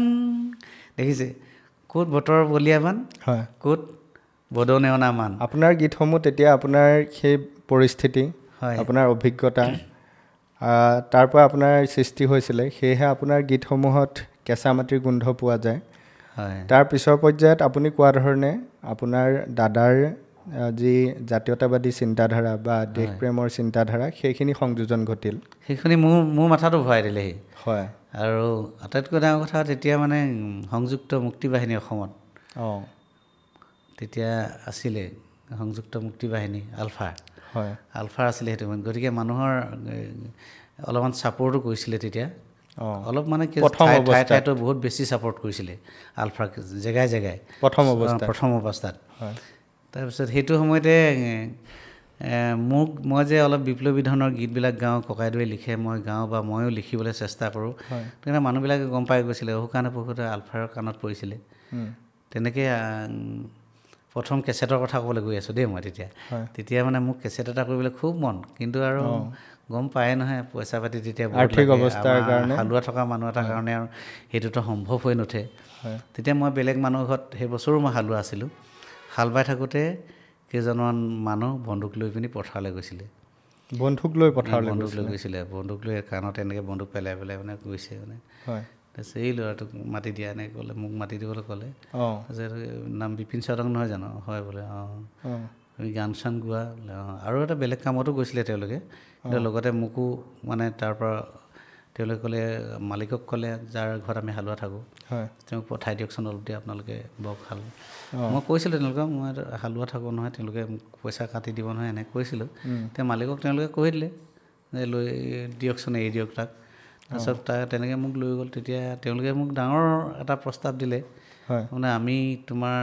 দেখিছে ক'ত বতৰৰ বলিয়া বান, ক'ত বদনে অনা মান। আপোনাৰ গীতসমূহ তেতিয়া আপোনাৰ সেই পৰিস্থিতি, আপোনাৰ অভিজ্ঞতা, তাৰ পৰা আপোনাৰ সৃষ্টি হৈছিলে, সেয়েহে আপোনাৰ গীতসমূহত কেঁচা মাটিৰ গোন্ধ পোৱা যায়। তাৰ পিছৰ পৰ্যায়ত আপুনি কোৱা ধৰণে আপোনাৰ দাদাৰ যি জাতীয়তাবাদী চিন্তাধাৰা বা দেশপ্ৰেমৰ চিন্তাধাৰা, সেইখিনি সংযোজন ঘটিল। সেইখিনি মোৰ মাথাটো ভৰাই দিলেহি। হয়। আৰু আটাইতকৈ ডাঙৰ কথা তেতিয়া মানে সংযুক্ত মুক্তি বাহিনী অসমত তেতিয়া আছিলে, সংযুক্ত মুক্তি বাহিনী আলফা। আলফা আছিলে সেইটো সময়ত। গতিকে মানুহৰ অলপমান ছাপৰ্টো কৰিছিলে তেতিয়া, অলপ মানে ঠাই ঠাইতো বহুত বেছি ছাপৰ্ট কৰিছিলে আলফাক, জেগাই জেগাই প্ৰথম অৱস্থাত। তাৰপিছত সেইটো সময়তে মই যে অলপ বিপ্লৱী ধৰণৰ গীতবিলাক গাওঁ, ককাইদেৱে লিখে, মই গাওঁ বা ময়ো লিখিবলৈ চেষ্টা কৰোঁ, তেনেকৈ মানুহবিলাকে গম পাই গৈছিলে। অহুকাণে পহুতে আলফাৰ কাণত পৰিছিলে। তেনেকৈ প্ৰথম কেছেটৰ কথা ক'বলৈ গৈ আছোঁ দেই মই। তেতিয়া মানে মোক কেছেট এটা কৰিবলৈ খুব মন, কিন্তু আৰু গম পায়ে নহয় পইচা পাতি তেতিয়া আৰ্থিক অৱস্থাৰ কাৰণে, হালোৱা থকা মানুহ এটাৰ কাৰণে আৰু সেইটোতো সম্ভৱ হৈ নুঠে। তেতিয়া মই বেলেগ মানুহৰ ঘৰত, সেই বছৰো মই হালোৱা আছিলোঁ, হাল বাই থাকোঁতে কেইজনমান মানুহ বন্দুক লৈ পিনি পথাৰলৈ গৈছিলে। বন্দুক লৈ গৈছিলে, বন্দুক লৈ কাণত এনেকৈ বন্দুক পেলাই মানে গৈছে মানে। তাৰপিছত এই ল'ৰাটোক মাতি দিয়া এনেকৈ ক'লে, মোক মাতি দিবলৈ ক'লে। তাৰপিছত নাম বিপিন চাউদাং নহয় জানো? হয় বোলে। তুমি গান চান গোৱা বোলে। আৰু এটা বেলেগ কামতো গৈছিলে তেওঁলোকে, কিন্তু লগতে মোকো মানে তাৰ পৰা তেওঁলোকে ক'লে, মালিকক ক'লে যাৰ ঘৰত আমি হালোৱা থাকোঁ, তেওঁক পঠাই দিয়কচোন অলপ দিয়া, আপোনালোকে বক হাল। মই কৈছিলোঁ তেওঁলোকক, মই হালোৱা থাকোঁ নহয়, তেওঁলোকে মোক পইচা কাটি দিব নহয়, এনেকৈ কৈছিলোঁ। তেওঁ মালিকক তেওঁলোকে কৈ দিলে যে লৈ দিয়কচোন, এৰি দিয়ক তাক। তাৰপিছত তেনেকৈ মোক লৈ গ'ল। তেতিয়া তেওঁলোকে মোক ডাঙৰ এটা প্ৰস্তাৱ দিলে, মানে আমি তোমাৰ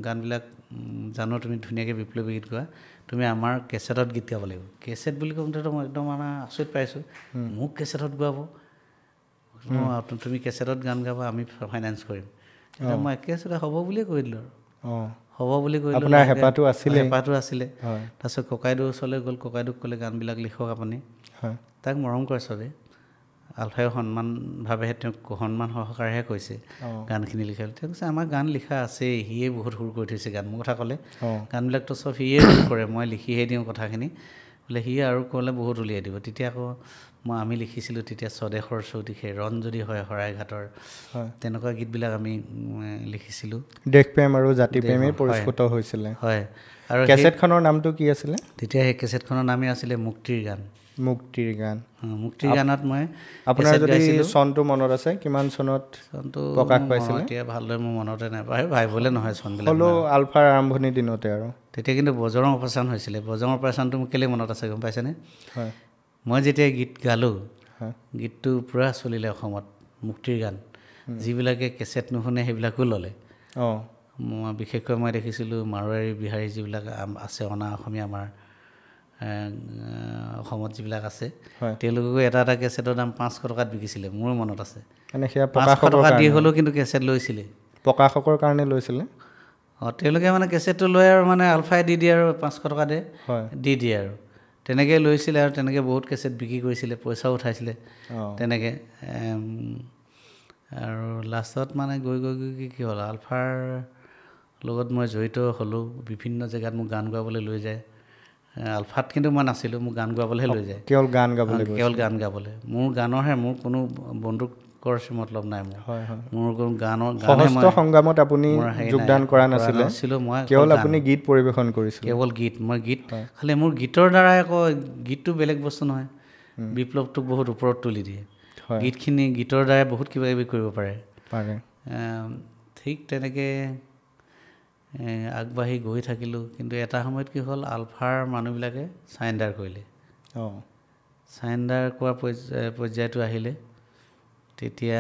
গানবিলাক জানো, তুমি ধুনীয়াকৈ বিপ্লৱী গীত গোৱা, তুমি আমাৰ কেছেটত গীত গাব লাগিব। কেছেট বুলি কওঁতেতো মই একদম মানে আচৰিত পাইছোঁ, মোক কেছেটত গোৱাব, তুমি কেছেটত গান গাবা, আমি ফাইনেন্স কৰিম। তেতিয়া মই একেবাৰে হ'ব বুলিয়ে কৈ দিলোঁ আৰু হ'ব বুলি কৈ দিলোঁ। হেঁপাহটো আছিলে। তাৰপিছত ককাইদেউৰ ওচৰলৈ গ'ল, ককাইদেউক ক'লে গানবিলাক লিখক আপুনি। তাক মৰম কৰে চবেই, আলফাই সন্মানভাৱেহে তেওঁক সন্মান সহকাৰেহে কৈছে গানখিনি লিখা। তেওঁ কৈছে আমাৰ গান লিখা আছেই, সিয়ে বহুত সুৰ কৰি থৈছে গান। মোৰ কথা ক'লে, গানবিলাকতো চব সিয়ে সুৰ কৰে, মই লিখিহে দিওঁ কথাখিনি বোলে, সিয়ে আৰু ক'লে বহুত উলিয়াই দিব। তেতিয়া আকৌ আমি লিখিছিলোঁ তেতিয়া স্বদেশৰ চৌদিশে, ৰণ যদি হয় শৰাইঘাটৰ, তেনেকুৱা গীতবিলাক আমি লিখিছিলোঁ। দেশপ্ৰেম আৰু জাতিপ্ৰেমেই পৰিস্ফুট হৈছিলে। হয়। আৰু কেছেটখনৰ নামটো কি আছিলে? তেতিয়া সেই কেছেটখনৰ নামেই আছিলে মুক্তিৰ গান। মুক্তিৰ গান। মুক্তিৰ গানত মই আপোনাৰ যদি চনটো মনত আছে, কিমান চনত প্ৰকাশ পাইছিলে? এতিয়া ভালদৰে মোৰ মনতে নাপায়, ভাবিবলৈ নহয় চনবিলাক। হ'লেও আলফাৰ আৰম্ভণিৰ দিনতে আৰু। তেতিয়া কিন্তু বজৰং অপাৰেশ্যন হৈছিলে। বজৰং অপাৰেশ্যনটো মোক কেলৈ মনত আছে গম পাইছেনে? মই যেতিয়া গীত গালোঁ, গীতটো পূৰা চলিলে অসমত, মুক্তিৰ গান। যিবিলাকে কেছেট নুশুনে সেইবিলাকো ল'লে। বিশেষকৈ মই দেখিছিলোঁ মাৰোৱাৰী, বিহাৰী যিবিলাক আছে অনা অসমীয়া আমাৰ অসমত যিবিলাক আছে, তেওঁলোককো এটা এটা কেছেটৰ দাম 500 টকাত বিকিছিলে, মোৰ মনত আছে। 500 টকা দি হ'লেও কিন্তু কেছেট লৈছিলে। প্ৰকাশকৰ কাৰণে লৈছিলে? তেওঁলোকে মানে কেছেটটো লৈ আৰু মানে আলফাই দি দিয়ে আৰু 500 টকা দি দিয়ে আৰু তেনেকৈ লৈছিলে, আৰু তেনেকৈ বহুত কেছেট বিক্ৰী কৰিছিলে, পইচাও উঠাইছিলে তেনেকৈ। আৰু লাষ্টত মানে গৈ কি হ'ল, আলফাৰ লগত মই জড়িত হ'লোঁ। বিভিন্ন জেগাত মোক গান গোৱাবলৈ লৈ যায়। আলফাত কিন্তু মই নাছিলোঁ, মোক গান গোৱাবলৈহে লৈ যায়। কেৱল গান গাবলৈ? কেৱল গান গাবলৈ। মোৰ গানৰহে, মোৰ কোনো বন্দুকৰ মতলব নাই। মোৰ কোনো গানে সশস্ত্ৰ সংগ্ৰামত আপুনি যোগদান কৰা নাছিলে, মই কেৱল আপুনি গীত পৰিৱেশন কৰিছিল? কেৱল গীত। মই গীত খালি মোৰ গীতৰ দ্বাৰাই আকৌ, গীতটো বেলেগ বস্তু নহয়, বিপ্লৱটোক বহুত ওপৰত তুলি দিয়ে। গীতখিনি, গীতৰ দ্বাৰাই বহুত কিবা কিবি কৰিব পাৰে। ঠিক তেনেকৈ আগবাঢ়ি গৈ থাকিলোঁ। কিন্তু এটা সময়ত কি হ'ল, আলফাৰ মানুহবিলাকে চাৰেণ্ডাৰ কৰিলে। চাৰেণ্ডাৰ কৰা পৰ্যায়টো আহিলে, তেতিয়া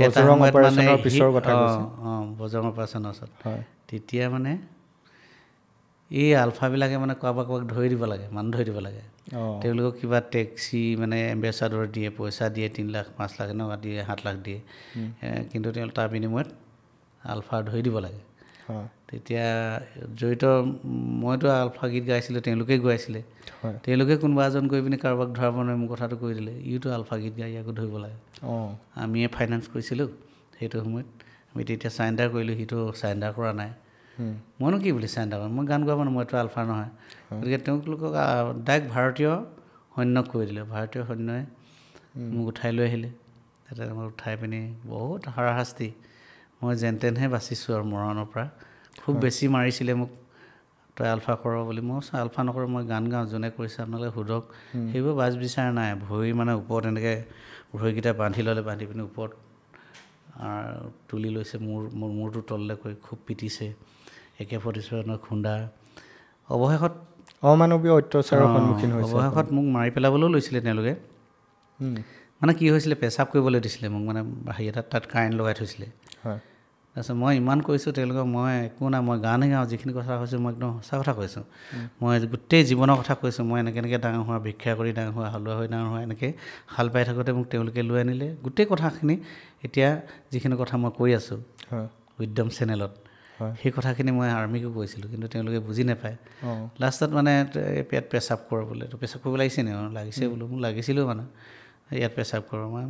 বজৰং অপাৰেশ্যনৰ পিছৰ কথা কৈছে। বজৰং অপাৰেশ্যনৰ ওচৰত তেতিয়া মানে এই আলফাবিলাকে মানে কাৰোবাক ধৰি দিব লাগে, মানুহ ধৰি দিব লাগে। তেওঁলোকক কিবা টেক্সি মানে এম্বেচাডৰ দিয়ে, পইচা দিয়ে, 3 লাখ 5 লাখ এনেকুৱা দিয়ে, 7 লাখ দিয়ে। কিন্তু তেওঁ তাৰ বিনিময়ত আলফা ধৰি দিব লাগে। তেতিয়া জড়িত, মইতো আলফা গীত গাইছিলোঁ, তেওঁলোকে গাইছিলে। তেওঁলোকে কোনোবা এজন গৈ পিনি কাৰোবাক ধৰাব নোৱাৰে, মোৰ কথাটো কৈ দিলে, ইটো আলফা গীত গাই, ইয়াকো ধৰিব লাগে। আমিয়ে ফাইনেন্স কৰিছিলোঁ সেইটো সময়ত। আমি তেতিয়া চাৰেণ্ডাৰ কৰিলোঁ, সিটো চাৰেণ্ডাৰ কৰা নাই। মইনো কি বুলি চাৰেণ্ডাৰ কৰিম, মই গান গাব নোৱাৰোঁ, মইতো আলফা নহয়। গতিকে তেওঁলোকক ডাইৰেক্ট ভাৰতীয় সৈন্যক কৈ দিলে। ভাৰতীয় সৈন্যই মোক উঠাই লৈ আহিলে। তাতে মই উঠাই পিনি বহুত হাৰাশাস্তি, মই যেন তেনহে বাচিছোঁ আৰু মৰণৰ পৰা। খুব বেছি মাৰিছিলে মোক, তই আলফা কৰ বুলি। মই আলফা নকৰোঁ, মই গান গাওঁ, যোনে কৰিছে আপোনালোকে সোধক। সেইবোৰ বাচ বিচাৰ নাই। ভৰি মানে ওপৰত এনেকৈ ভৰিকেইটা বান্ধি ল'লে, বান্ধি পিনি ওপৰত তুলি লৈছে, মূৰটো তললৈ কৰি খুব পিটিছে। AK-47 খুন্দা। অৱশেষত অমানৱীয় অত্যাচাৰৰ সন্মুখীন হৈছে। অৱশেষত মোক মাৰি পেলাবলৈও লৈছিলে তেওঁলোকে। মানে কি হৈছিলে, পেচাব কৰিবলৈ দিছিলে মোক, মানে হেৰি তাত কাৰেণ্ট লগাই থৈছিলে। তাৰপিছত মই ইমান কৈছোঁ তেওঁলোকক, মই একো নাই, মই গানহে গাওঁ, যিখিনি কথা কৈছোঁ মই একদম সঁচা কথা কৈছোঁ। মই গোটেই জীৱনৰ কথা কৈছোঁ। মই এনেকৈ ডাঙৰ হোৱা, ভিক্ষা কৰি ডাঙৰ হোৱা, হালোৱা হৈ ডাঙৰ হোৱা, এনেকৈ হাল বাই থাকোঁতে মোক তেওঁলোকে লৈ আনিলে। গোটেই কথাখিনি এতিয়া যিখিনি কথা মই কৈ আছোঁ উদ্যম চেনেলত, সেই কথাখিনি মই আৰ্মিকো কৈছিলোঁ, কিন্তু তেওঁলোকে বুজি নাপায়। লাষ্টত মানে ইয়াত পেচাব কৰোঁ বোলে, তো পেচাব কৰিব লাগিছে নি? লাগিছে বোলো। মোক লাগিছিলেও মানে, ইয়াত পেচাব কৰোঁ। মই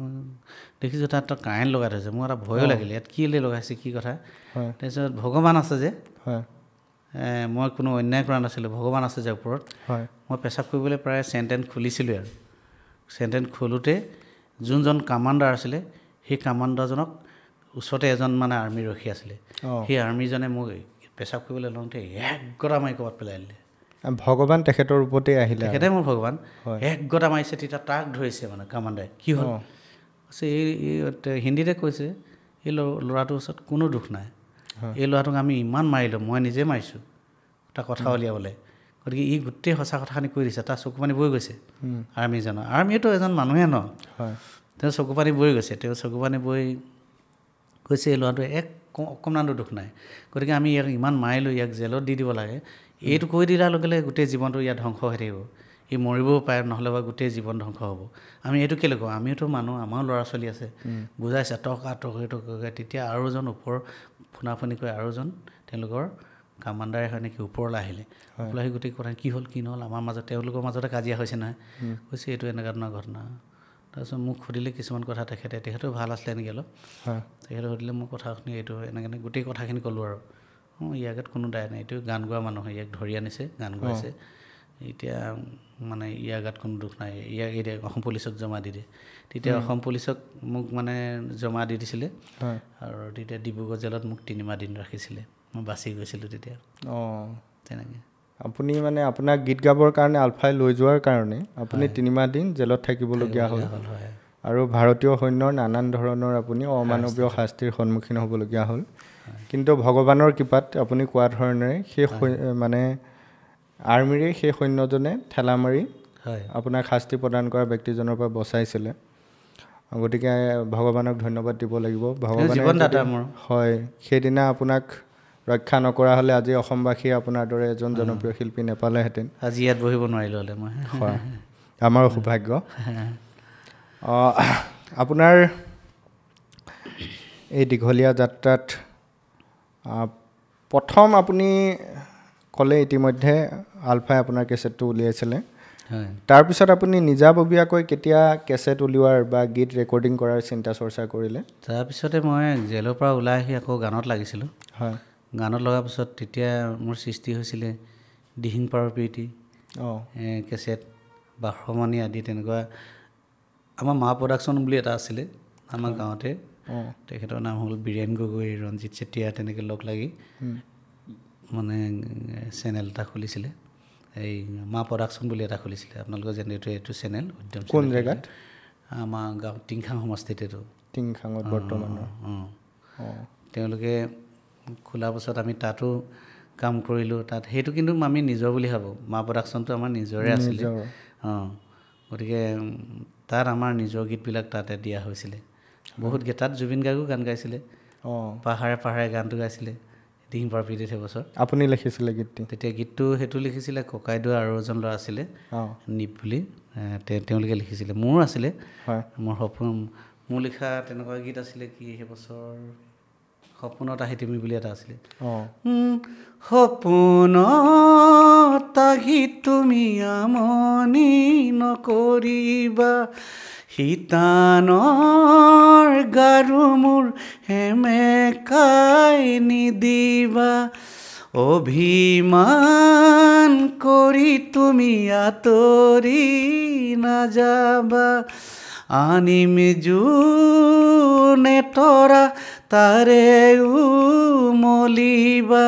দেখিছোঁ তাত কাৰেণ্ট লগাই থৈছে, মোৰ এটা ভয়ো লাগিলে, ইয়াত কি লগাইছে, কি কথা। তাৰপিছত ভগৱান আছে যে, মই কোনো অন্যায় কৰা নাছিলোঁ, ভগৱান আছে যে ওপৰত। মই পেচাব কৰিবলৈ প্ৰায় চেণ্টেন খুলিছিলোঁ, আৰু চেণ্টেন খোলোতে যোনজন কামাণ্ডাৰ আছিলে, সেই কামাণ্ডাৰজনক ওচৰতে এজন মানে আৰ্মি ৰখি আছিলে। সেই আৰ্মিজনে মোক পেচাব কৰিবলৈ লওঁতে এক গটা মাৰি ক'ৰবাত পেলাই দিলে। ভগৱান তেখেতৰ ওপৰতে আহিলে, তেখেতে মোৰ ভগৱান। এক গটা মাৰিছে, তেতিয়া তাক ধৰিছে মানে কামাণ্ডাৰে। কি হ'ল এই হিন্দীতে কৈছে, এই ল'ৰাটোৰ ওচৰত কোনো দুখ নাই, এই ল'ৰাটোক আমি ইমান মাৰিলোঁ, মই নিজে মাৰিছোঁ তাৰ কথা উলিয়াবলৈ। গতিকে ই গোটেই সঁচা কথাখিনি কৈ দিছে। তাৰ চকু পানী বৈ গৈছে আৰ্মিজনৰ। আৰ্মিটো এজন মানুহে ন, তেওঁ চকু পানী বৈ গৈছে। তেওঁ চকু পানী বৈ কৈছে, এই ল'ৰাটোৱে অকণমানো দুখ নাই, গতিকে আমি ইয়াক ইমান মাৰিলোঁ, ইয়াক জেলত দি দিব লাগে। এইটো কৈ দিয়াৰ লগে লগে গোটেই জীৱনটো ইয়াত ধ্বংস হৈ থাকিব, ই মৰিবও পাৰে, নহ'লে বা গোটেই জীৱন ধ্বংস হ'ব। আমি এইটো কেলৈ কওঁ, আমিওতো মানুহ, আমাৰো ল'ৰা ছোৱালী আছে। বুজাইছে টকা। তেতিয়া আৰু এজন ওপৰ ফুনাফুনি কৰি আৰু এজন তেওঁলোকৰ কামাণ্ডাৰে হয় নেকি ওপৰলৈ আহিলে। ওপৰলৈ আহি গোটেই কথা কি হ'ল কি নহ'ল, আমাৰ মাজত তেওঁলোকৰ মাজতে কাজিয়া হৈছে নহয়, কৈছে এইটো এনেকুৱা ধৰণৰ ঘটনা। তাৰপিছত মোক সুধিলে কিছুমান কথা, তেখেতেও ভাল আছিলে নেকি অলপ। তেখেতে সুধিলে মোৰ কথাখিনি, এইটো এনেকৈ গোটেই কথাখিনি ক'লোঁ আৰু। ইয়াৰ আগত কোনো দায় নাই, এইটো গান গোৱা মানুহ, ইয়াক ধৰি আনিছে, গান গোৱাইছে, এতিয়া মানে ইয়াৰ গাত কোনো দুখ নাই, ইয়াক এতিয়া অসম পুলিচক জমা দি দিয়ে। তেতিয়া অসম পুলিচক মোক মানে জমা দি দিছিলে, আৰু তেতিয়া ডিব্ৰুগড় জেলত মোক 3 মাহ দিন ৰাখিছিলে। মই বাচি গৈছিলোঁ তেতিয়া। তেনেকৈ আপুনি মানে আপোনাক গীত গাবৰ কাৰণে আলফাই লৈ যোৱাৰ কাৰণে আপুনি 3 মাহ দিন জেলত থাকিবলগীয়া হ'ল, আৰু ভাৰতীয় সৈন্যৰ নানান ধৰণৰ আপুনি অমানৱীয় শাস্তিৰ সন্মুখীন হ'বলগীয়া হ'ল। কিন্তু ভগৱানৰ কৃপাত আপুনি কোৱা ধৰণেৰে সেই মানে আৰ্মিৰে সেই সৈন্যজনে ঠেলা মাৰি আপোনাক শাস্তি প্ৰদান কৰা ব্যক্তিজনৰ পৰা বচাইছিলে। গতিকে ভগৱানক ধন্যবাদ দিব লাগিব। ভগৱানে হয়, সেইদিনা আপোনাক ৰক্ষা নকৰা হ'লে আজি অসমবাসীয়ে আপোনাৰ দৰে এজন জনপ্ৰিয় শিল্পী নাপালেহেঁতেন। আজি ইয়াত বহিব নোৱাৰিলোঁ হ'লে মই। হয়, আমাৰো সৌভাগ্য। আপোনাৰ এই দীঘলীয়া যাত্ৰাত প্ৰথম আপুনি ক'লে ইতিমধ্যে আলফাই আপোনাৰ কেছেটটো উলিয়াইছিলে, হয় তাৰপিছত আপুনি নিজাববীয়াকৈ কেতিয়া কেছেট উলিওৱাৰ বা গীত ৰেকৰ্ডিং কৰাৰ চিন্তা চৰ্চা কৰিলে তাৰপিছতে মই জেলৰ পৰা ওলাই আহি আকৌ গানত লাগিছিলোঁ হয় গানত লগাৰ পিছত তেতিয়া মোৰ সৃষ্টি হৈছিলে দিহিং পাৰৰ প্ৰীতি অঁ কেছেট বাসমণি আদি তেনেকুৱা আমাৰ মা প্ৰডাকশ্যন বুলি এটা আছিলে আমাৰ গাঁৱতে অঁ তেখেতৰ নাম হ'ল বীৰেণ গগৈ ৰঞ্জিত চেতিয়া তেনেকৈ লগ লাগি মানে চেনেল এটা খুলিছিলে এই মা প্ৰডাকশ্যন বুলি এটা খুলিছিলে আপোনালোকৰ যেনেকৈ এইটো চেনেল উদ্যম কোন জেগাত আমাৰ গাঁও টিংখাং সমষ্টিত এইটো টিংখাঙত বৰ্তমানৰ অঁ তেওঁলোকে খোলাৰ পাছত আমি তাতো কাম কৰিলোঁ তাত সেইটো কিন্তু আমি নিজৰ বুলি ভাবোঁ মা প্ৰডাকশ্যনটো আমাৰ নিজৰে আছিলে অঁ গতিকে তাত আমাৰ নিজৰ গীতবিলাক তাতে দিয়া হৈছিলে বহুত গীত তাত জুবিন গাৰ্গো গান গাইছিলে অঁ পাহাৰে পাহাৰে গানটো গাইছিলে দিহিং পাৰৰ প্ৰীতিত সেইবছৰ আপুনি লিখিছিলে গীতটি তেতিয়া গীতটো সেইটো লিখিছিলে ককাইদেউ আৰু এজন ল'ৰা আছিলে অঁ নিপ বুলি তেওঁলোকে লিখিছিলে মোৰো আছিলে হয় মোৰ সপোন মোৰ লিখা তেনেকুৱা গীত আছিলে কি সেইবছৰ সপোনত আহি তুমি বুলি এটা আছিলে অঁ সপোনত আহি তুমি আমনি নকৰিবা শীতানৰ গাৰু মোৰ হেমেকাই নিদিবা অভিমান কৰি তুমি আঁতৰি নাযাবা আনিম জোনে তৰা তাৰে উমলিবা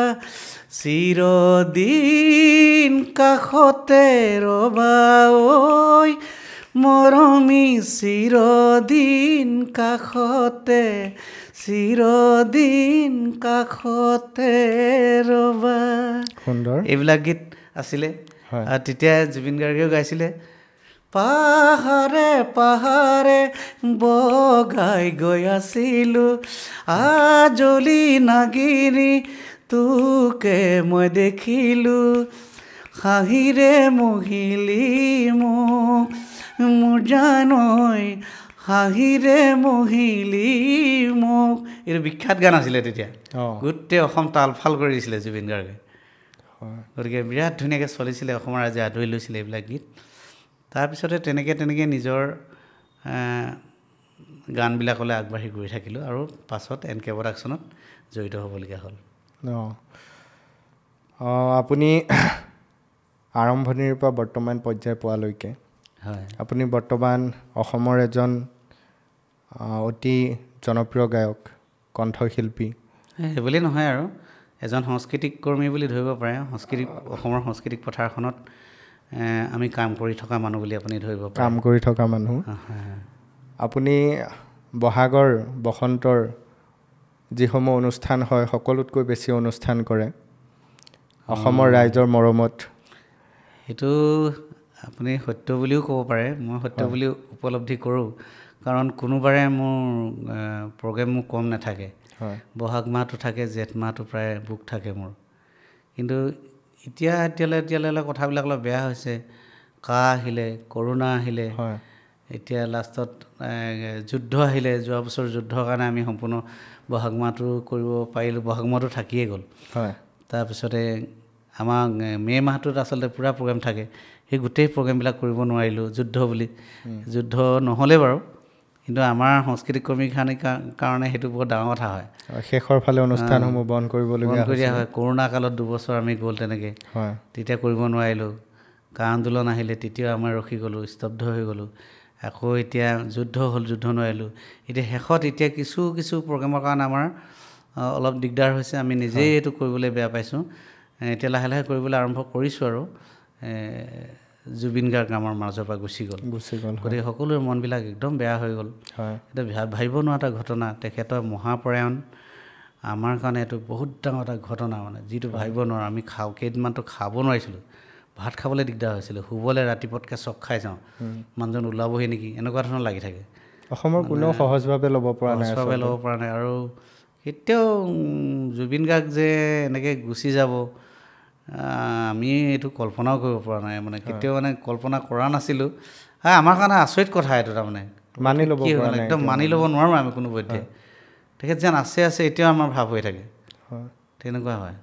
চিৰদিন কাষতে ৰবা ঐ মৰমী চিৰদিন কাষতে ৰবা সুন্দৰ এইবিলাক গীত আছিলে হয় আৰু তেতিয়া জুবিন গাৰ্গেও গাইছিলে পাহাৰে পাহাৰে বগাই গৈ আছিলোঁ আজলি নাগিৰি তোকে মই দেখিলোঁ হাঁহিৰে মহিলি মোক মোৰ জানৈ হাঁহিৰে মহিলি মোক এইটো বিখ্যাত গান আছিলে তেতিয়া অঁ গোটেই অসম তালফাল কৰি দিছিলে জুবিন গাৰ্গে হয় গতিকে বিৰাট ধুনীয়াকৈ চলিছিলে অসমৰ ৰাইজে আদৰি লৈছিলে এইবিলাক গীত তাৰপিছতে তেনেকৈ নিজৰ গানবিলাকলৈ আগবাঢ়ি গৈ থাকিলোঁ আৰু পাছত এন কে প্ৰডাকশ্যনত জড়িত হ'বলগীয়া হ'ল অঁ আপুনি আৰম্ভণিৰ পৰা বৰ্তমান পৰ্যায় পোৱালৈকে হয় আপুনি বৰ্তমান অসমৰ এজন অতি জনপ্ৰিয় গায়ক কণ্ঠশিল্পী সেইবুলি নহয় আৰু এজন সাংস্কৃতিক কৰ্মী বুলি ধৰিব পাৰে অসমৰ সাংস্কৃতিক পথাৰখনত আমি কাম কৰি থকা মানুহ বুলি আপুনি ধৰিব পাৰে কাম কৰি থকা মানুহ আপুনি বহাগৰ বসন্তৰ যিসমূহ অনুষ্ঠান হয় সকলোতকৈ বেছি অনুষ্ঠান কৰে অসমৰ ৰাইজৰ মৰমত সেইটো আপুনি সত্য বুলিও ক'ব পাৰে মই সত্য বুলি উপলব্ধি কৰোঁ কাৰণ কোনোবাৰে মোৰ প্ৰগ্ৰেম মোৰ কম নাথাকে হয় বহাগ মাহটো থাকে জেঠ মাহটো প্ৰায় বুক থাকে মোৰ কিন্তু এতিয়ালৈ কথাবিলাক অলপ বেয়া হৈছে কাহ আহিলে কৰোণা আহিলে হয় এতিয়া লাষ্টত যুদ্ধ আহিলে যোৱা বছৰ যুদ্ধৰ কাৰণে আমি সম্পূৰ্ণ বহাগ মাহটো কৰিব পাৰিলোঁ বহাগ মাহটো থাকিয়ে গ'ল হয় তাৰপিছতে আমাৰ মে' মাহটোত আচলতে পূৰা প্ৰগ্ৰেম থাকে সেই গোটেই প্ৰগ্ৰেমবিলাক কৰিব নোৱাৰিলোঁ যুদ্ধ বুলি যুদ্ধ নহ'লে বাৰু কিন্তু আমাৰ সাংস্কৃতিক কৰ্মীৰ কাৰণে সেইটো বহুত ডাঙৰ কথা হয় শেষৰ ফালে অনুষ্ঠানসমূহ বন্ধ কৰিবলগীয়া হয় কৰোণা কালত 2 বছৰ আমি গ'ল তেনেকৈ হয় তেতিয়া কৰিব নোৱাৰিলোঁ কা আন্দোলন আহিলে তেতিয়াও আমাৰ ৰখি গ'লোঁ স্তব্ধ হৈ গ'লোঁ আকৌ এতিয়া যুদ্ধ হ'ল যুদ্ধ নোৱাৰিলোঁ এতিয়া শেষত এতিয়া কিছু প্ৰগ্ৰেমৰ কাৰণে আমাৰ অলপ দিগদাৰ হৈছে আমি নিজেই এইটো কৰিবলৈ বেয়া পাইছোঁ এতিয়া লাহে লাহে কৰিবলৈ আৰম্ভ কৰিছোঁ আৰু জুবিন গাৰ্গ আমাৰ মাজৰ পৰা গুচি গ'ল গতিকে সকলোৰে মনবিলাক একদম বেয়া হৈ গ'ল এতিয়া ভাবিব নোৱাৰা এটা ঘটনা তেখেতৰ মহাপ্ৰয়াণ আমাৰ কাৰণে এইটো বহুত ডাঙৰ এটা ঘটনা মানে যিটো ভাবিব নোৱাৰোঁ আমি কেইদিনমানতো খাব নোৱাৰিছিলোঁ ভাত খাবলৈ দিগদাৰ হৈছিলে শুবলৈ ৰাতিপুৱাতকৈ চক খাই যাওঁ মানুহজন ওলাবহি নেকি এনেকুৱা ধৰণৰ লাগি থাকে অসমৰ কোনেও সহজভাৱে ল'ব পৰা নাই আৰু কেতিয়াও জুবিন গাৰ্গ যে এনেকৈ গুচি যাব আমি এইটো কল্পনাও কৰিব পৰা নাই মানে কেতিয়াও মানে কল্পনা কৰা নাছিলোঁ আমাৰ কাৰণে আচৰিত কথা এইটো তাৰমানে মানি ল'ব পৰা নাই একদম মানি ল'ব নোৱাৰোঁ আমি কোনো পধ্যে তেখেত যেন আছে এতিয়াও আমাৰ ভাৱ হৈ থাকে তেনেকুৱা হয়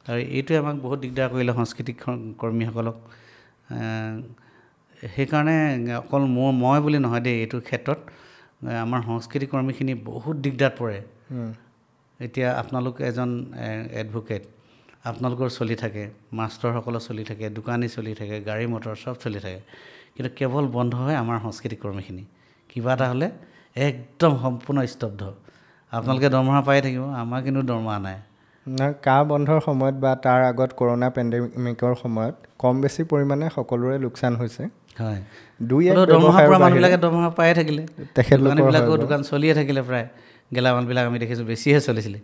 আৰু এইটোৱে আমাক বহুত দিগদাৰ কৰিলে সাংস্কৃতিক কৰ্মীসকলক সেইকাৰণে অকল মই বুলি নহয় দেই, এইটো ক্ষেত্ৰত আমাৰ সংস্কৃতি কৰ্মীখিনি বহুত দিগদাৰ পৰে। এতিয়া আপোনালোক এজন এডভোকেট, আপোনালোকৰ চলি থাকে, মাষ্টৰসকলৰ চলি থাকে, দোকানী চলি থাকে, গাড়ী মটৰ চব চলি থাকে, কিন্তু কেৱল বন্ধ হয় আমাৰ সংস্কৃতিক কৰ্মীখিনি। কিবা এটা হ'লে একদম সম্পূৰ্ণ স্তব্ধ। আপোনালোকে দৰমহা পাই থাকিব, আমাৰ কিন্তু দৰমহা নাই। কা বন্ধৰ সময়ত বা তাৰ আগত কৰোণা পেণ্ডেমিকৰ সময়ত কম বেছি পৰিমাণে সকলোৰে লোকচান হৈছে। হয়, দৰমহা পৰা মানুহবিলাকে দৰমহা পায়ে থাকিলে, দোকানীবিলাকৰ দোকান চলিয়ে থাকিলে, প্ৰায় গেলামালবিলাক আমি দেখিছোঁ বেছিহে চলিছিলে,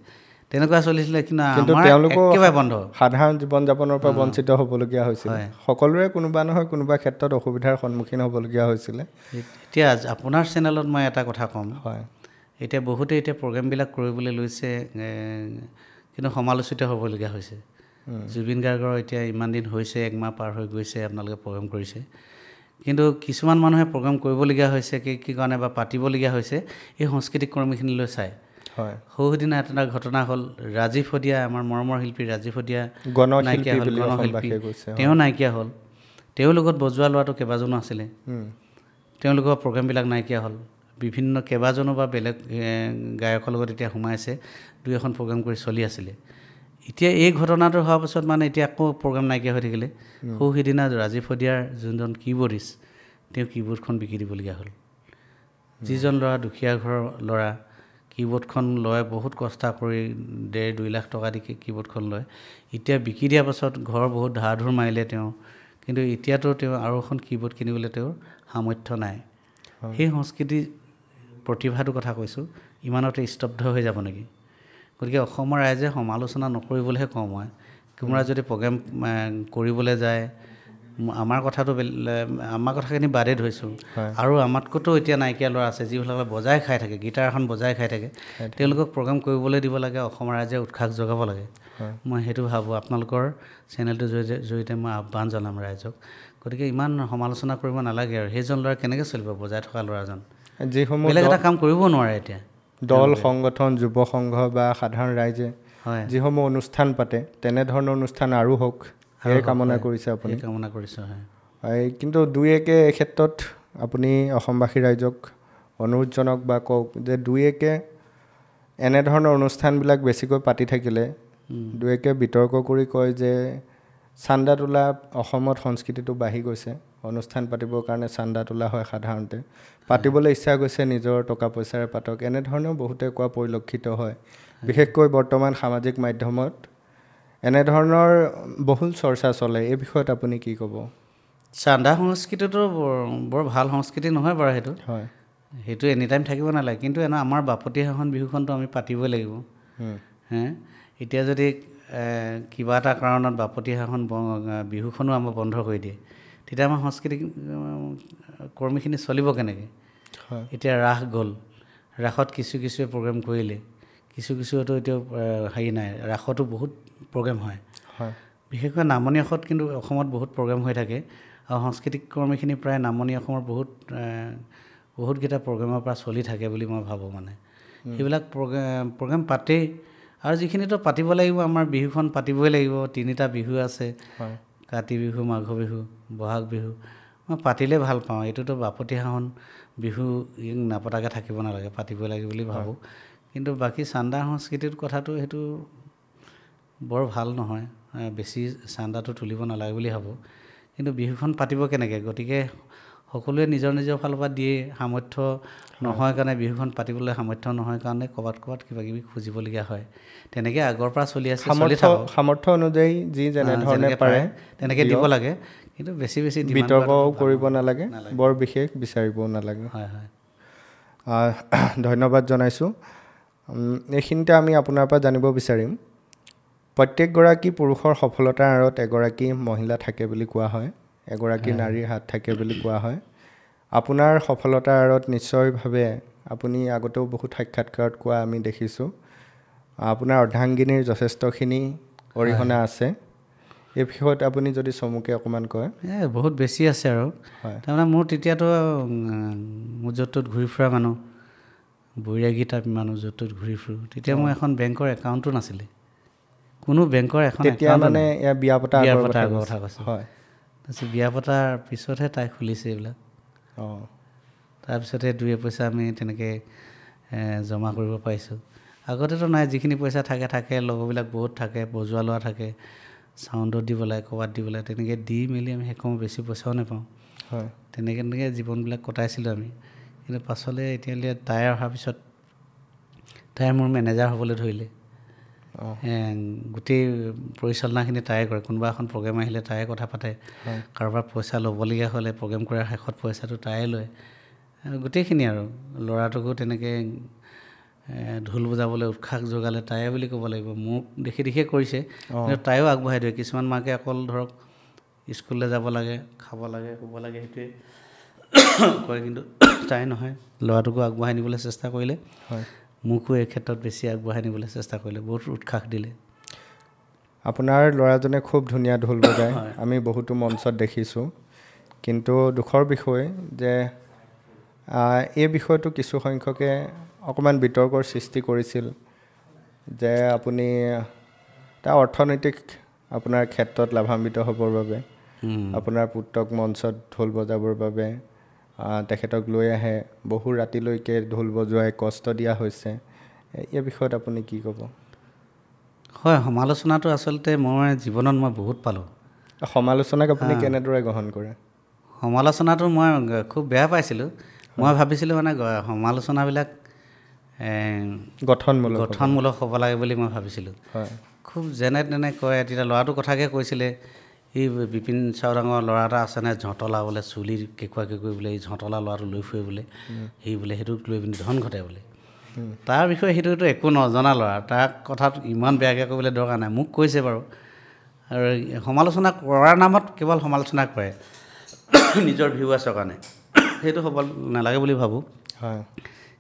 তেনেকুৱা চলিছিলে। কিন্তু তেওঁলোকৰ একেবাৰে বন্ধ, সাধাৰণ জীৱন যাপনৰ পৰা বঞ্চিত হ'বলগীয়া হৈছিল। সকলোৰে কোনোবা নহয় কোনোবা ক্ষেত্ৰত অসুবিধাৰ সন্মুখীন হ'বলগীয়া হৈছিলে। এতিয়া আপোনাৰ চেনেলত মই এটা কথা ক'ম, হয়, এতিয়া বহুতে এতিয়া প্ৰগ্ৰেমবিলাক কৰিবলৈ লৈছে, কিন্তু সমালোচিত হ'বলগীয়া হৈছে। জুবিন গাৰ্গৰ এতিয়া ইমান দিন হৈছে, 1 মাহ পাৰ হৈ গৈছে, আপোনালোকে প্ৰগ্ৰেম কৰিছে, কিন্তু কিছুমান মানুহে প্ৰগ্ৰেম কৰিবলগীয়া হৈছে কি কাৰণে বা পাতিবলগীয়া হৈছে এই সাংস্কৃতিক কৰ্মীখিনিলৈ চাই। হয়, সৌদিনা এটা ঘটনা হ'ল, ৰাজীৱ শদিয়া, আমাৰ মৰমৰ শিল্পী ৰাজীৱ শদিয়া নাইকিয়া হ'ল, গণশিল্পী, তেওঁ নাইকিয়া হ'ল। তেওঁৰ লগত বজোৱা ল'ৰাটো কেইবাজনো আছিলে, তেওঁলোকৰ প্ৰগ্ৰেমবিলাক নাইকিয়া হ'ল। বিভিন্ন কেইবাজনো বা বেলেগ গায়কৰ লগত এতিয়া সোমাইছে, 2-এখন প্ৰগ্ৰেম কৰি চলি আছিলে। এতিয়া এই ঘটনাটো হোৱাৰ পাছত মানে এতিয়া আকৌ প্ৰগ্ৰেম নাইকিয়া হৈ থাকিলে। সিদিনা ৰাজীৱ শদিয়াৰ যোনজন কীবৰ্ডিষ্ট, তেওঁ কীবৰ্ডখন বিকি দিবলগীয়া হ'ল। যিজন ল'ৰা দুখীয়া ঘৰৰ ল'ৰা, কীবৰ্ডখন লয় বহুত কষ্ট কৰি 1.5-2 লাখ টকা দি কীবৰ্ডখন লয়, এতিয়া বিকি দিয়াৰ পাছত ঘৰ বহুত ধাৰ ধুৰ মাৰিলে তেওঁ, কিন্তু এতিয়াতো তেওঁ আৰু এখন কীবৰ্ড কিনিবলৈ তেওঁৰ সামৰ্থ্য নাই। সেই সংস্কৃতি প্ৰতিভাটোৰ কথা কৈছোঁ, ইমানতে স্তব্ধ হৈ যাব নেকি? গতিকে অসমৰ ৰাইজে সমালোচনা নকৰিবলৈহে কওঁ মই। কোনোবা যদি প্ৰগ্ৰেম কৰিবলৈ যায়, আমাৰ কথাখিনি বাদেই ধৰিছোঁ, আৰু আমাতকৈতো এতিয়া নাইকিয়া ল'ৰা আছে যিবিলাকে বজাই খাই থাকে, গীটাৰ এখন বজাই খাই থাকে, তেওঁলোকক প্ৰগ্ৰেম কৰিবলৈ দিব লাগে, অসমৰ ৰাইজে উৎসাহ যোগাব লাগে। মই সেইটো ভাবোঁ। আপোনালোকৰ চেনেলটোৰ জৰিয়তে মই আহ্বান জনাম ৰাইজক। গতিকে ইমান সমালোচনা কৰিব নালাগে আৰু। সেইজন ল'ৰা কেনেকৈ চলিব, বজাই থকা ল'ৰাজন? যিসমূহ বেলেগ এটা কাম কৰিব নোৱাৰে এতিয়া। দল, সংগঠন, যুৱ সংঘ বা সাধাৰণ ৰাইজে যিসমূহ অনুষ্ঠান পাতে, তেনেধৰণৰ অনুষ্ঠান আৰু হওক, সেই কামনা কৰিছে আপুনি? কামনা কৰিছোঁ, হয়। কিন্তু 2-1 এই ক্ষেত্ৰত আপুনি অসমবাসী ৰাইজক অনুৰোধ জনাওক বা কওক যে 2-1 এনেধৰণৰ অনুষ্ঠানবিলাক বেছিকৈ পাতি থাকিলে 2-1 বিতৰ্ক কৰি কয় যে চান্দা তোলা, অসমত সংস্কৃতিটো বাঢ়ি গৈছে, অনুষ্ঠান পাতিবৰ কাৰণে চান্দা তোলা হয় সাধাৰণতে, পাতিবলৈ ইচ্ছা গৈছে নিজৰ টকা পইচাৰে পাতক, এনেধৰণেও বহুতে কোৱা পৰিলক্ষিত হয়। বিশেষকৈ বৰ্তমান সামাজিক মাধ্যমত এনেধৰণৰ বহুল চৰ্চা চলে, এই বিষয়ত আপুনি কি ক'ব? চান্দা সংস্কৃতিটো বৰ ভাল সংস্কৃতি নহয় বাৰু সেইটো। হয়, সেইটো এনি টাইম থাকিব নালাগে, কিন্তু আমাৰ বাপতিসাহোন বিহুখনটো আমি পাতিবই লাগিব। এতিয়া যদি কিবা এটা কাৰণত বাপতিসাহোন বিহুখনো আমাৰ বন্ধ কৰি দিয়ে, তেতিয়া আমাৰ সাংস্কৃতিক কৰ্মীখিনি চলিব কেনেকৈ? এতিয়া ৰাস গ'ল, ৰাসত কিছুৱে প্ৰগ্ৰেম কৰিলে, কিছুতো এতিয়া হেৰি নাই, ৰাসতো বহুত প্ৰগ্ৰেম হয়। বিশেষকৈ নামনি অসমত কিন্তু অসমত বহুত প্ৰগ্ৰেম হৈ থাকে, আৰু সাংস্কৃতিক কৰ্মীখিনি প্ৰায় নামনি অসমৰ বহুতকেইটা প্ৰগ্ৰেমৰ পৰা চলি থাকে বুলি মই ভাবোঁ। মানে সেইবিলাক প্ৰগ্ৰেম পাতেই, আৰু যিখিনিতো পাতিব লাগিব, আমাৰ বিহুখন পাতিবই লাগিব। 3টা বিহু আছে, কাতি বিহু, মাঘ বিহু, বহাগ বিহু। মই পাতিলে ভাল পাওঁ। এইটোতো বাপতিসাহোন বিহু নাপতাকৈ থাকিব নালাগে, পাতিবই লাগে বুলি ভাবোঁ। কিন্তু বাকী চান্দা সংস্কৃতিৰ কথাটো সেইটো বৰ ভাল নহয়, বেছি চান্দাটো তুলিব নালাগে বুলি ভাবোঁ। কিন্তু বিহুখন পাতিব কেনেকৈ? গতিকে সকলোৱে নিজৰ ফালৰ পৰা দিয়ে, সামৰ্থ্য নহয় কাৰণে বিহুখন পাতিবলৈ সামৰ্থ্য নহয় কাৰণে ক'ৰবাত কিবাকিবি খুজিবলগীয়া হয়। তেনেকৈ আগৰ পৰা চলি আছে, সামৰ্থ্য অনুযায়ী যি যেনেধৰণে পাৰে তেনেকৈ দিব লাগে, কিন্তু বেছি বিতৰ্কও কৰিব নালাগে, বৰ বিশেষ বিচাৰিবও নালাগে। ধন্যবাদ জনাইছোঁ। এইখিনিতে আমি আপোনাৰ পৰা জানিব বিচাৰিম, প্ৰত্যেকগৰাকী পুৰুষৰ সফলতাৰ আঁৰত এগৰাকী মহিলা থাকে বুলি কোৱা হয়, এগৰাকী নাৰীৰ হাত থাকে বুলি কোৱা হয়। আপোনাৰ সফলতাৰ আঁৰত নিশ্চয়ভাৱে আপুনি আগতেও বহুত সাক্ষাৎকাৰত কোৱা আমি দেখিছোঁ, আপোনাৰ অৰ্ধাংগিনীৰ যথেষ্টখিনি অৰিহণা আছে। এই বিষয়ত আপুনি যদি চমুকে অকণমান কয়। বহুত বেছি আছে আৰু। তাৰমানে মোৰ তেতিয়াতো মোৰ য'ত ত'ত ঘূৰি ফুৰা মানুহ, বৈৰাগী টাইপ মানুহ, য'ত ত'ত ঘূৰি ফুৰোঁ। তেতিয়া মোৰ এখন বেংকৰ একাউণ্টো নাছিলে, কোনো বেংকৰ এখন তেতিয়া মানে বিয়া পতা আগৰ কথা কৈছোঁ। তাৰপিছত বিয়া পতাৰ পিছতহে তাই খুলিছে এইবিলাক অঁ তাৰপিছতহে 2 পইচা আমি তেনেকৈ জমা কৰিব পাৰিছোঁ আগতেতো নাই যিখিনি পইচা থাকে লগৰবিলাক বহুত থাকে বজোৱা লোৱা থাকে চাউণ্ডত দিব লাগে ক'ৰবাত দিব লাগে তেনেকৈ দি মেলি আমি সেইসময় বেছি পইচাও নাপাওঁ হয় তেনেকৈ জীৱনবিলাক কটাইছিলোঁ আমি কিন্তু পাছলৈ এতিয়ালৈ তাই অহাৰ পিছত তাই মোৰ মেনেজাৰ হ'বলৈ ধৰিলে গোটেই পৰিচালনাখিনি তাই কৰে কোনোবা এখন প্ৰগ্ৰেম আহিলে তাই কথা পাতে কাৰোবাৰ পইচা ল'বলগীয়া হ'লে প্ৰগ্ৰেম কৰাৰ শেষত পইচাটো তাই লয় গোটেইখিনি আৰু ল'ৰাটোকো তেনেকৈ ঢোল বজাবলৈ উৎসাহ যোগালে তাই বুলি ক'ব লাগিব মোক দেখিয়ে কৰিছে কিন্তু তাইও আগবঢ়াই দিয়ে কিছুমান মাকে অকল ধৰক স্কুললৈ যাব লাগে খাব লাগে শুব লাগে সেইটোৱে কয় কিন্তু তাই নহয় ল'ৰাটোকো আগবঢ়াই নিবলৈ চেষ্টা কৰিলে মোকো এই ক্ষেত্ৰত বেছি আগবঢ়াই নিবলৈ চেষ্টা কৰিলে বহুত উৎসাহ দিলে আপোনাৰ ল'ৰাজনে খুব ধুনীয়া ঢোল বজায় আমি বহুতো মঞ্চত দেখিছোঁ কিন্তু দুখৰ বিষয় যে এই বিষয়টো কিছু সংখ্যকে অকণমান বিতৰ্কৰ সৃষ্টি কৰিছিল যে আপুনি তাৰ অৰ্থনৈতিক আপোনাৰ ক্ষেত্ৰত লাভান্বিত হ'বৰ বাবে আপোনাৰ পুত্ৰক মঞ্চত ঢোল বজাবৰ বাবে তেখেতক লৈ আহে বহু ৰাতিলৈকে ঢোল বজোৱাই কষ্ট দিয়া হৈছে এই বিষয়ত আপুনি কি ক'ব হয় সমালোচনাটো আচলতে মই জীৱনত বহুত পালোঁ সমালোচনাক আপুনি কেনেদৰে গ্ৰহণ কৰে সমালোচনাটো মই খুব বেয়া পাইছিলোঁ মই ভাবিছিলোঁ মানে সমালোচনাবিলাক গঠনমূলক হ'ব লাগে বুলি মই ভাবিছিলোঁ খুব যেনে তেনে কয় তেতিয়া ল'ৰাটোৰ কথাকে কৈছিলে এই বিপিন চাওডাঙৰ ল'ৰা এটা আছেনে ঝঁটলা বোলে চুলি কেঁকুৱাকৈ বোলে এই ঝঁটলা ল'ৰাটো লৈ ফুৰে বোলে সি বোলে সেইটোক লৈ পিনি ধন ঘটে বোলে তাৰ বিষয়ে সেইটোতো একো নজনা ল'ৰা তাৰ কথাত ইমান বেয়াকৈ ক'বলৈ দৰকাৰ নাই মোক কৈছে বাৰু আৰু সমালোচনা কৰাৰ নামত কেৱল সমালোচনা কৰে নিজৰ ভিউৱাৰ্ছৰ কাৰণে সেইটো হ'ব নালাগে বুলি ভাবোঁ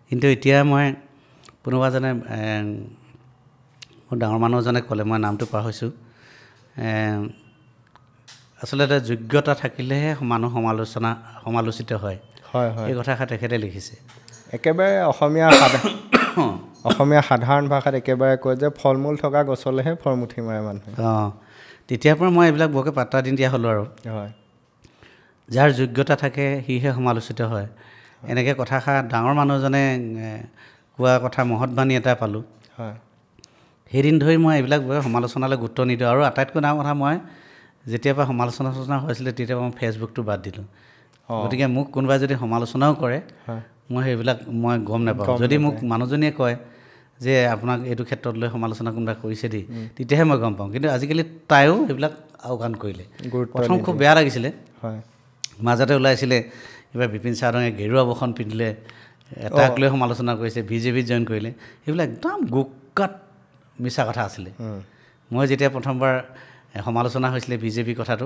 কিন্তু এতিয়া মই কোনোবাজনে মোৰ ডাঙৰ মানুহজনে ক'লে মই নামটো পাহৰিছোঁ আচলতে যোগ্যতা থাকিলেহে মানুহ সমালোচিত হয় এই কথাষাৰ তেখেতে লিখিছে একেবাৰে অসমীয়া সাধাৰণ ভাষাত একেবাৰে কয় যে ফল মূল থকা গছলৈহে ফৰমুঠি মাৰে মানুহে তেতিয়াৰ পৰা মই এইবিলাক বৰকৈ পাত্তা দি দিয়া হ'লোঁ আৰু যাৰ যোগ্যতা থাকে সিহে সমালোচিত হয় এনেকৈ কথাষাৰ ডাঙৰ মানুহজনে কোৱা কথা মহৎবাণী এটা পালোঁ সেইদিন ধৰি মই এইবিলাক সমালোচনালৈ গুৰুত্ব নিদিওঁ আৰু আটাইতকৈ ডাঙৰ কথা মই যেতিয়াৰ পৰা সমালোচনা হৈছিলে তেতিয়াৰ পৰা মই ফেচবুকটো বাদ দিলোঁ গতিকে মোক কোনোবাই যদি সমালোচনাও কৰে মই সেইবিলাক মই গম নাপাওঁ যদি মোক মানুহজনীয়ে কয় যে আপোনাক এইটো ক্ষেত্ৰত লৈ সমালোচনা কোনোবাই কৰিছে দেই তেতিয়াহে মই গম পাওঁ কিন্তু আজিকালি তাইও সেইবিলাক আওকাণ কৰিলে প্ৰথম খুব বেয়া লাগিছিলে মাজতে ওলাইছিলে এইবাৰ বিপিন চাওডাঙে গেৰুৱা বসন পিন্ধিলে এটাক লৈ সমালোচনা কৰিছে বিজেপিত জইন কৰিলে সেইবিলাক একদম গোকাত মিছা কথা আছিলে মই যেতিয়া প্ৰথমবাৰ সমালোচনা হৈছিলে বিজেপি কথাটো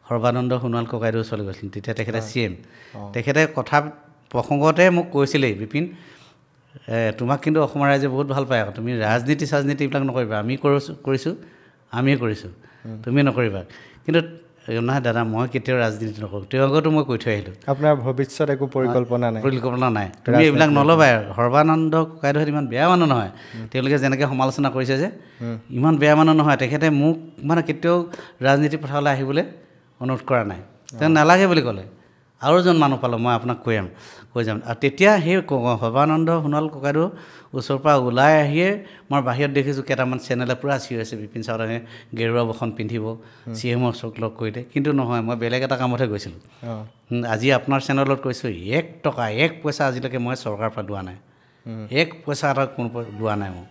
সৰ্বানন্দ সোণোৱাল ককাইদেউৰ ওচৰলৈ গৈছিলোঁ তেতিয়া তেখেতে CM তেখেতে কথা প্ৰসংগতে মোক কৈছিলেই বিপিন তোমাক কিন্তু অসমৰ ৰাইজে বহুত ভাল পায় আকৌ তুমি ৰাজনীতি এইবিলাক নকৰিবা আমি কৰিছোঁ আমিয়ে কৰিছোঁ তুমি নকৰিবা কিন্তু নহয় দাদা মই কেতিয়াও ৰাজনীতি নকৰোঁ তেওঁৰ আগতো মই কৈ থৈ আহিলোঁ আপোনাৰ ভৱিষ্যত একো পৰিকল্পনা নাই তুমি এইবিলাক নল'বাই সৰ্বানন্দ ককাইদেউ ইমান বেয়া মানুহ নহয় তেওঁলোকে যেনেকৈ সমালোচনা কৰিছে যে ইমান বেয়া মানুহ নহয় তেখেতে মোক মানে কেতিয়াও ৰাজনীতি পথাৰলৈ আহিবলৈ অনুৰোধ কৰা নাই তেওঁ নালাগে বুলি ক'লে আৰু এজন মানুহ পালোঁ মই আপোনাক কৈ যাম আৰু তেতিয়া সেই সৰ্বানন্দ সোণোৱাল ককাইদেউ ওচৰৰ পৰা ওলাই আহিয়ে মই বাহিৰত দেখিছোঁ কেইটামান চেনেলে পূৰা চিঞৰি আছে বিপিন চাওডাঙে গেৰুৱা বসন পিন্ধিব CMৰ ওচৰত লগ কৰিলে কিন্তু নহয় মই বেলেগ এটা কামতহে গৈছিলোঁ আজি আপোনাৰ চেনেলত কৈছোঁ 1 টকা 1 পইচা আজিলৈকে মই চৰকাৰৰ পৰা লোৱা নাই 1 পইচা এটা কোনো লোৱা নাই মই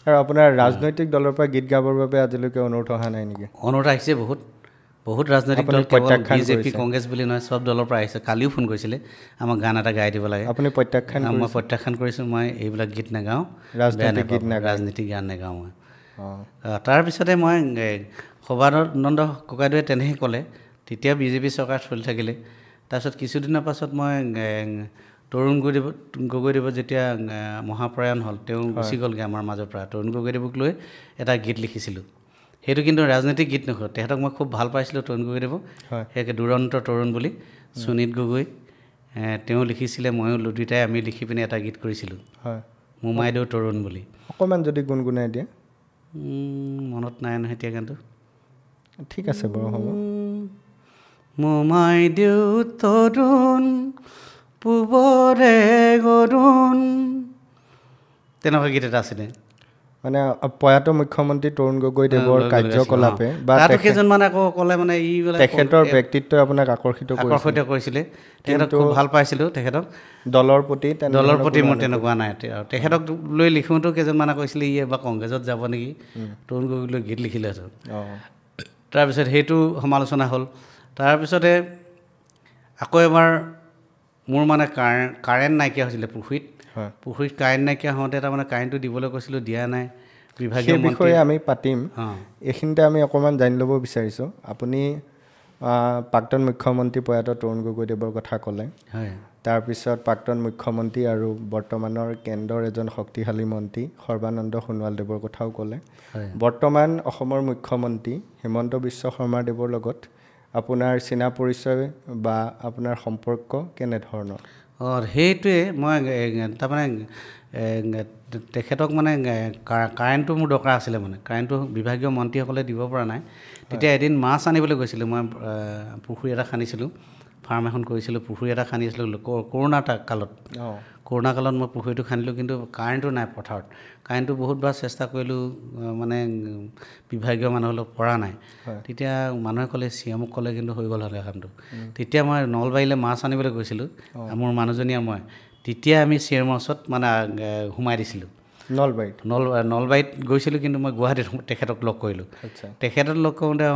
আৰু আপোনাৰ ৰাজনৈতিক দলৰ পৰা গীত গাবৰ বাবে আজিলৈকে অনুৰোধ অহা নাই নেকি অনুৰোধ আহিছে বহুত ৰাজনৈতিক দল কেৱল বিজেপি কংগ্ৰেছ বুলি নহয় চব দলৰ পৰা আহিছে কালিও ফোন কৰিছিলে আমাক গান এটা গাই দিব লাগে আপুনি মই প্ৰত্যাখ্যান কৰিছোঁ মই এইবিলাক গীত নাগাওঁ ৰাজনীতিক গান নাগাওঁ মই তাৰপিছতে মই সৰ্বানন্দ ককাইদেৱে তেনেকৈ ক'লে তেতিয়া বিজেপি চৰকাৰ চলি থাকিলে তাৰপিছত কিছুদিনৰ পাছত মই তৰুণ গগৈদেৱৰ যেতিয়া মহাপ্ৰয়াণ হ'ল তেওঁ গুচি গ'লগৈ আমাৰ মাজৰ পৰা তৰুণ গগৈদেৱক লৈ এটা গীত লিখিছিলোঁ সেইটো কিন্তু ৰাজনৈতিক গীত নহয় তেখেতক মই খুব ভাল পাইছিলোঁ তৰুণ গগৈদেৱক সেই দুৰন্ত তৰুণ বুলি সুনীত গগৈ তেওঁ লিখিছিলে ময়ো দুয়োটাই আমি লিখি পিনে এটা গীত কৰিছিলোঁ মোমাইদেউ তৰুণ বুলি অকণমান যদি গুণগুণাই দিয়ে মনত নাই নহয় এতিয়া গানটো ঠিক আছে বাৰু হ'ব মোমাই দেউ তৰুণ পূবৰে গৰুণ তেনেকুৱা গীত এটা আছিলে মানে প্ৰয়াত মুখ্যমন্ত্ৰী তৰুণ গগৈদেৱৰ কাৰ্যকলাপে বা তাতো কেইজনমান আকৌ ক'লে মানে ই তেখেতৰ ব্যক্তিত্বই আপোনাক আকৰ্ষিত কৰিছিলে তেখেতক খুব ভাল পাইছিলোঁ তেখেতক দলৰ প্ৰতি মোৰ তেনেকুৱা নাই আৰু তেখেতক লৈ লিখোঁতেও কেইজনমানে কৈছিলে ই এবাৰ কংগ্ৰেছত যাব নেকি তৰুণ গগৈক লৈ গীত লিখিলেহেঁতেন তাৰপিছত সেইটো সমালোচনা হ'ল তাৰপিছতে আকৌ এবাৰ মোৰ মানে কাৰেণ্ট নাইকিয়া হৈছিলে পুখুৰীত কাৰেণ্ট নাইকিয়া হওঁতে তাৰমানে কাৰেণ্টটো দিবলৈ কৈছিলোঁ দিয়া নাই বিভাগীয় বিষয়ে আমি পাতিম এইখিনিতে আমি অকণমান জানি ল'ব বিচাৰিছোঁ আপুনি প্ৰাক্তন মুখ্যমন্ত্ৰী প্ৰয়াত তৰুণ গগৈদেৱৰ কথা ক'লে তাৰপিছত প্ৰাক্তন মুখ্যমন্ত্ৰী আৰু বৰ্তমানৰ কেন্দ্ৰৰ এজন শক্তিশালী মন্ত্ৰী সৰ্বানন্দ সোণোৱালদেৱৰ কথাও ক'লে বৰ্তমান অসমৰ মুখ্যমন্ত্ৰী হিমন্ত বিশ্ব শৰ্মাদেৱৰ লগত আপোনাৰ চিনা পৰিচয় বা আপোনাৰ সম্পৰ্ক কেনেধৰণৰ সেইটোৱে মই তাৰমানে তেখেতক মানে কাৰেণ্টটো মোৰ দৰকাৰ আছিলে মানে কাৰেণ্টটো বিভাগীয় মন্ত্ৰীসকলে দিব পৰা নাই তেতিয়া এদিন মাছ আনিবলৈ গৈছিলোঁ মই পুখুৰী এটা খান্দিছিলোঁ ফাৰ্ম এখন কৰিছিলোঁ পুখুৰী এটা খান্দিছিলোঁ কৰোণা কালত মই পুখুৰীটো খান্দিলোঁ কিন্তু কাৰেণ্টটো নাই পথাৰত কাৰেণ্টটো বহুতবাৰ চেষ্টা কৰিলোঁ মানে বিভাগীয় মানুহলৈ পৰা নাই তেতিয়া মানুহে ক'লে চিএমক ক'লে কিন্তু হৈ গ'ল হ'লে কামটো তেতিয়া মই নলবাৰীলৈ মাছ আনিবলৈ গৈছিলোঁ মোৰ মানুহজনী আৰু মই তেতিয়া আমি চিএমৰ ওচৰত মানে সোমাই দিছিলোঁ নলবাৰীত গৈছিলোঁ কিন্তু মই গুৱাহাটীত তেখেতক লগ কৰিলোঁ তেখেতক লগ কৰোঁতে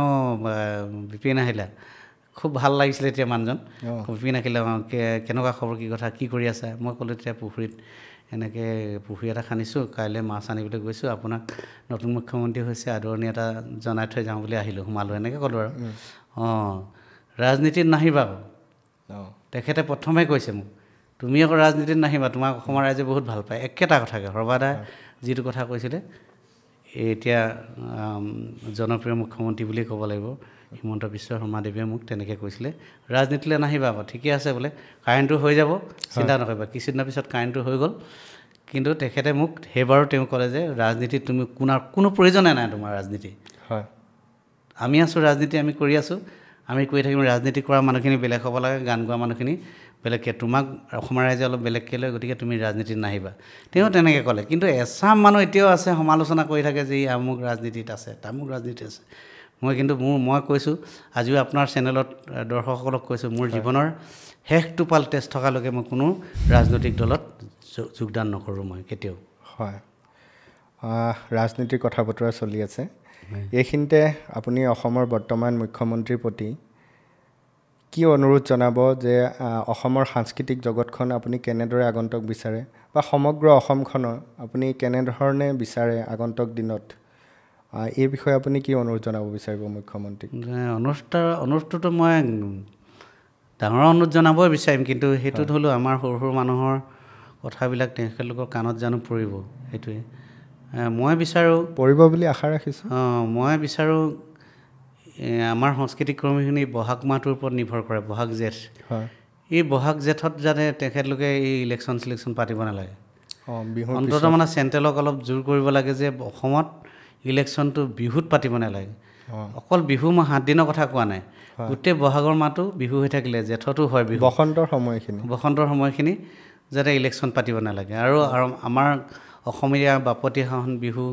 বিপিন আহিলা খুব ভাল লাগিছিলে এতিয়া মানুহজন বিপিন আহিলে কেনেকুৱা খবৰ কি কথা কি কৰি আছে মই ক'লোঁ তেতিয়া পুখুৰীত এনেকৈ পুখুৰী এটা খান্দিছোঁ কাইলৈ মাছ আনিবলৈ গৈছোঁ আপোনাক নতুন মুখ্যমন্ত্ৰী হৈছে আদৰণি এটা জনাই থৈ যাওঁ বুলি আহিলোঁ সোমালোঁ এনেকৈ ক'লোঁ আৰু ৰাজনীতিত নাহিবা তেখেতে প্ৰথমে কৈছে মোক তুমি আকৌ ৰাজনীতিত নাহিবা তোমাক অসমৰ ৰাইজে বহুত ভাল পায় একেটা কথাকে সৰ্বদা যিটো কথা কৈছিলে এতিয়া জনপ্ৰিয় মুখ্যমন্ত্ৰী বুলি ক'ব লাগিব হিমন্ত বিশ্ব শৰ্মাদেৱে মোক তেনেকৈ কৈছিলে ৰাজনীতিলৈ নাহিবা আকৌ ঠিকে আছে বোলে কাৰেণ্টটো হৈ যাব চিন্তা নকৰিবা কিছুদিনৰ পিছত কাৰেণ্টটো হৈ গ'ল কিন্তু তেখেতে মোক সেইবাৰো তেওঁ ক'লে যে ৰাজনীতিত তুমি কোনো প্ৰয়োজনে নাই তোমাৰ ৰাজনীতি আমি আছোঁ ৰাজনীতি আমি কৰি আছোঁ আমি কৰি থাকিম ৰাজনীতি কৰা মানুহখিনি বেলেগ হ'ব লাগে গান গোৱা মানুহখিনি বেলেগকৈ তোমাক অসমৰ ৰাইজে অলপ বেলেগকৈ লয় গতিকে তুমি ৰাজনীতিত নাহিবা তেওঁ তেনেকৈ ক'লে কিন্তু এচাম মানুহ এতিয়াও আছে সমালোচনা কৰি থাকে যে আমুক ৰাজনীতিত আছে তামুক ৰাজনীতি আছে মই কৈছোঁ আজিও আপোনাৰ চেনেলত দৰ্শকসকলক কৈছোঁ মোৰ জীৱনৰ শেষ টোপাল তেজ থকালৈকে মই কোনো ৰাজনৈতিক দলত যোগদান নকৰোঁ মই কেতিয়াও ৰাজনীতিৰ কথা বতৰা চলি আছে এইখিনিতে আপুনি অসমৰ বৰ্তমান মুখ্যমন্ত্ৰীৰ প্ৰতি কি অনুৰোধ জনাব যে অসমৰ সাংস্কৃতিক জগতখন আপুনি কেনেদৰে আগন্তুক বিচাৰে বা সমগ্ৰ অসমখনৰ আপুনি কেনেধৰণে বিচাৰে আগন্তুক দিনত এই বিষয়ে আপুনি কি অনুৰোধ জনাব বিচাৰিব মুখ্যমন্ত্ৰীক অনুৰোধটোতো মই ডাঙৰ অনুৰোধ জনাবই বিচাৰিম কিন্তু সেইটোত হ'লেও আমাৰ সৰু সৰু মানুহৰ কথাবিলাক তেখেতলোকৰ কাণত জানো পৰিব সেইটোৱে মই বিচাৰোঁ পৰিব বুলি আশা ৰাখিছোঁ মই বিচাৰোঁ আমাৰ সাংস্কৃতিক কৰ্মীখিনি বহাগ মাহটোৰ ওপৰত নিৰ্ভৰ কৰে বহাগ জেঠ এই বহাগ জেঠত যাতে তেখেতলোকে এই ইলেকশ্যন পাতিব নালাগে অন্তত মানে চেণ্ট্ৰেলক অলপ জোৰ কৰিব লাগে যে অসমত ইলেকশ্যনটো বিহুত পাতিব নালাগে অকল বিহু মই 7 দিনৰ কথা কোৱা নাই গোটেই বহাগৰ মাহটো বিহু হৈ থাকিলে জেঠতো হয় বিহু বসন্তৰ সময়খিনি যাতে ইলেকশ্যন পাতিব নালাগে আৰু আমাৰ অসমীয়া বাপতিসাহোন বিহু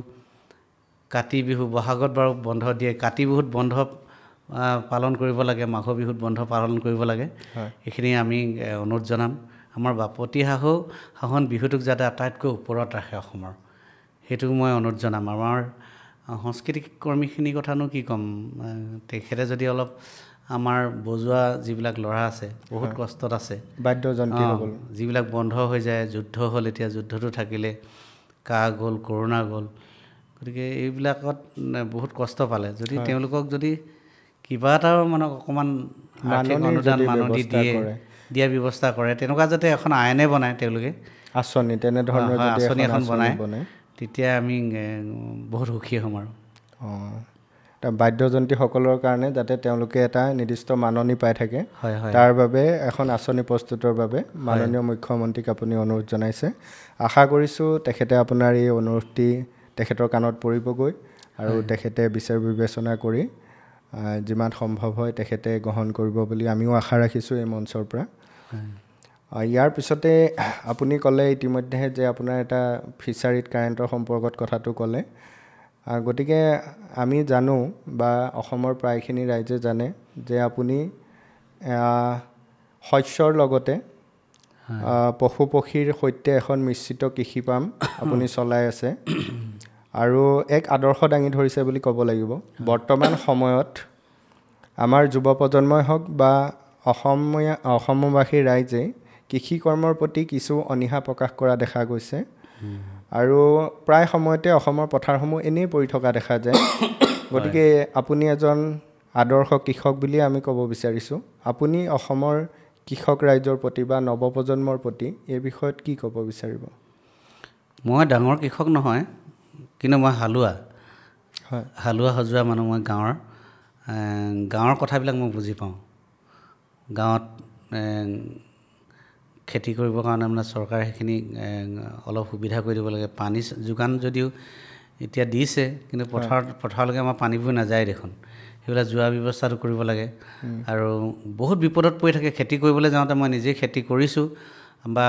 কাতি বিহু বহাগত বাৰু বন্ধ দিয়ে কাতি বিহুত বন্ধ পালন কৰিব লাগে মাঘৰ বিহুত বন্ধ পালন কৰিব লাগে এইখিনি আমি অনুৰোধ জনাম আমাৰ বাপতিসাহোন বিহুটোক যাতে আটাইতকৈ ওপৰত ৰাখে অসমৰ সেইটো মই অনুৰোধ জনাম আমাৰ সাংস্কৃতিক কৰ্মীখিনিৰ কথানো কি ক'ম তেখেতে যদি অলপ আমাৰ বজোৱা যিবিলাক ল'ৰা আছে বহুত কষ্টত আছে বাদ্যযন্ত্ৰী যিবিলাক বন্ধ হৈ যায় যুদ্ধ হ'ল এতিয়া যুদ্ধটো থাকিলে কাহ গ'ল কৰোণা গ'ল গতিকে এইবিলাকত বহুত কষ্ট পালে যদি তেওঁলোকক যদি কিবা এটা মানে অকণমান আৰ্থিক অনুদান মাননি দিয়া ব্যৱস্থা কৰে তেনেকুৱা যাতে এখন আইনে বনায় তেওঁলোকে আঁচনি তেনেধৰণৰ আঁচনি এখন বনায় তেতিয়া আমি বহুত সুখী হ'ম আৰু বাদ্যযন্ত্ৰীসকলৰ কাৰণে যাতে তেওঁলোকে এটা নিৰ্দিষ্ট মাননি পাই থাকে তাৰ বাবে এখন আঁচনি প্ৰস্তুতৰ বাবে মাননীয় মুখ্যমন্ত্ৰীক আপুনি অনুৰোধ জনাইছে আশা কৰিছোঁ তেখেতে আপোনাৰ এই অনুৰোধটি তেখেতৰ কাণত পৰিবগৈ আৰু তেখেতে বিচাৰ বিবেচনা কৰি যিমান সম্ভৱ হয় তেখেতে গ্ৰহণ কৰিব বুলি আমিও আশা ৰাখিছোঁ এই মঞ্চৰ পৰা। ইয়াৰ পিছতে আপুনি ক'লে ইতিমধ্যে যে আপোনাৰ এটা ফিচাৰীত কাৰেণ্টৰ সম্পৰ্কত কথাটো ক'লে, গতিকে আমি জানো বা অসমৰ প্ৰায়খিনি ৰাইজে জানে যে আপুনি শস্যৰ লগতে পশু পক্ষীৰ সৈতে এখন মিশ্ৰিত কৃষি পাম আপুনি চলাই আছে আৰু এক আদৰ্শ দাঙি ধৰিছে বুলি ক'ব লাগিব। বৰ্তমান সময়ত আমাৰ যুৱ প্ৰজন্মই হওক বা অসমবাসী ৰাইজে কৃষি কৰ্মৰ প্ৰতি কিছু অনীহা প্ৰকাশ কৰা দেখা গৈছে আৰু প্ৰায় সময়তে অসমৰ পথাৰসমূহ এনেই পৰি থকা দেখা যায়। গতিকে আপুনি এজন আদৰ্শ কৃষক বুলি আমি ক'ব বিচাৰিছোঁ। আপুনি অসমৰ কৃষক ৰাইজৰ প্ৰতি বা নৱপ্ৰজন্মৰ প্ৰতি এই বিষয়ত কি ক'ব বিচাৰিব? মই ডাঙৰ কৃষক নহয়, কিন্তু মই হালোৱা সজোৱা মানুহ। মই গাঁৱৰ কথাবিলাক মই বুজি পাওঁ। গাঁৱত খেতি কৰিবৰ কাৰণে মানে চৰকাৰে সেইখিনি অলপ সুবিধা কৰি দিব লাগে। পানী যোগান যদিও এতিয়া দিছে, কিন্তু পথাৰলৈকে আমাৰ পানীবোৰ নাযায় দেখোন। সেইবিলাক যোৱা ব্যৱস্থাটো কৰিব লাগে। আৰু বহুত বিপদত পৰি থাকে। খেতি কৰিবলৈ যাওঁতে মই নিজেই খেতি কৰিছোঁ বা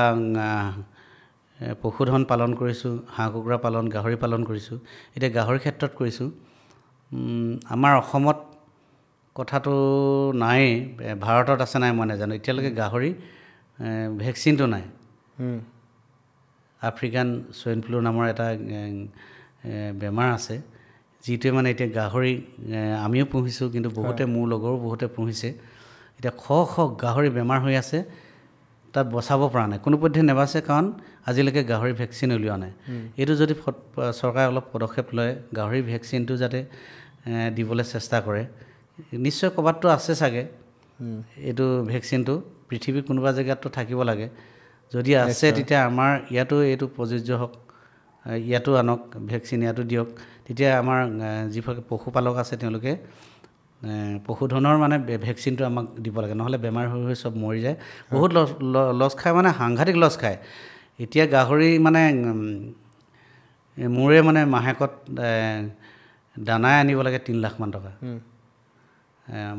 পশুধন পালন কৰিছোঁ, হাঁহ কুকুৰা পালন, গাহৰি পালন কৰিছোঁ। এতিয়া গাহৰি ক্ষেত্ৰত কৰিছোঁ। আমাৰ অসমত কথাটো নাই, ভাৰতত আছে নাই মই নাজানো। এতিয়ালৈকে গাহৰি ভেকচিনটো নাই। আফ্ৰিকান চুইন ফ্লু নামৰ এটা বেমাৰ আছে, যিটোৱে মানে এতিয়া গাহৰি আমিও পুহিছোঁ, কিন্তু বহুতে মোৰ লগৰো বহুতে পুহিছে। এতিয়া শ গাহৰি বেমাৰ হৈ আছে, তাত বচাব পৰা নাই, কোনোপধ্যে নেবাচে, কাৰণ আজিলৈকে গাহৰি ভেকচিন উলিওৱা নাই। এইটো যদি চৰকাৰে অলপ পদক্ষেপ লয়, গাহৰি ভেকচিনটো যাতে দিবলৈ চেষ্টা কৰে। নিশ্চয় ক'ৰবাততো আছে চাগে এইটো ভেকচিনটো, পৃথিৱীৰ কোনোবা জেগাততো থাকিব লাগে। যদি আছে তেতিয়া আমাৰ ইয়াতো এইটো প্ৰযোজ্য হওক, ইয়াতো আনক ভেকচিন, ইয়াতো দিয়ক। তেতিয়া আমাৰ যিসকল পশুপালক আছে তেওঁলোকে পশুধনৰ মানে ভেকচিনটো আমাক দিব লাগে, নহ'লে বেমাৰ হৈ চব মৰি যায়। বহুত লছ খায়, মানে সাংঘাতিক লছ খায়। এতিয়া গাহৰি মানে মোৰে মানে মাহেকত দানাই আনিব লাগে 3 লাখ মান টকা।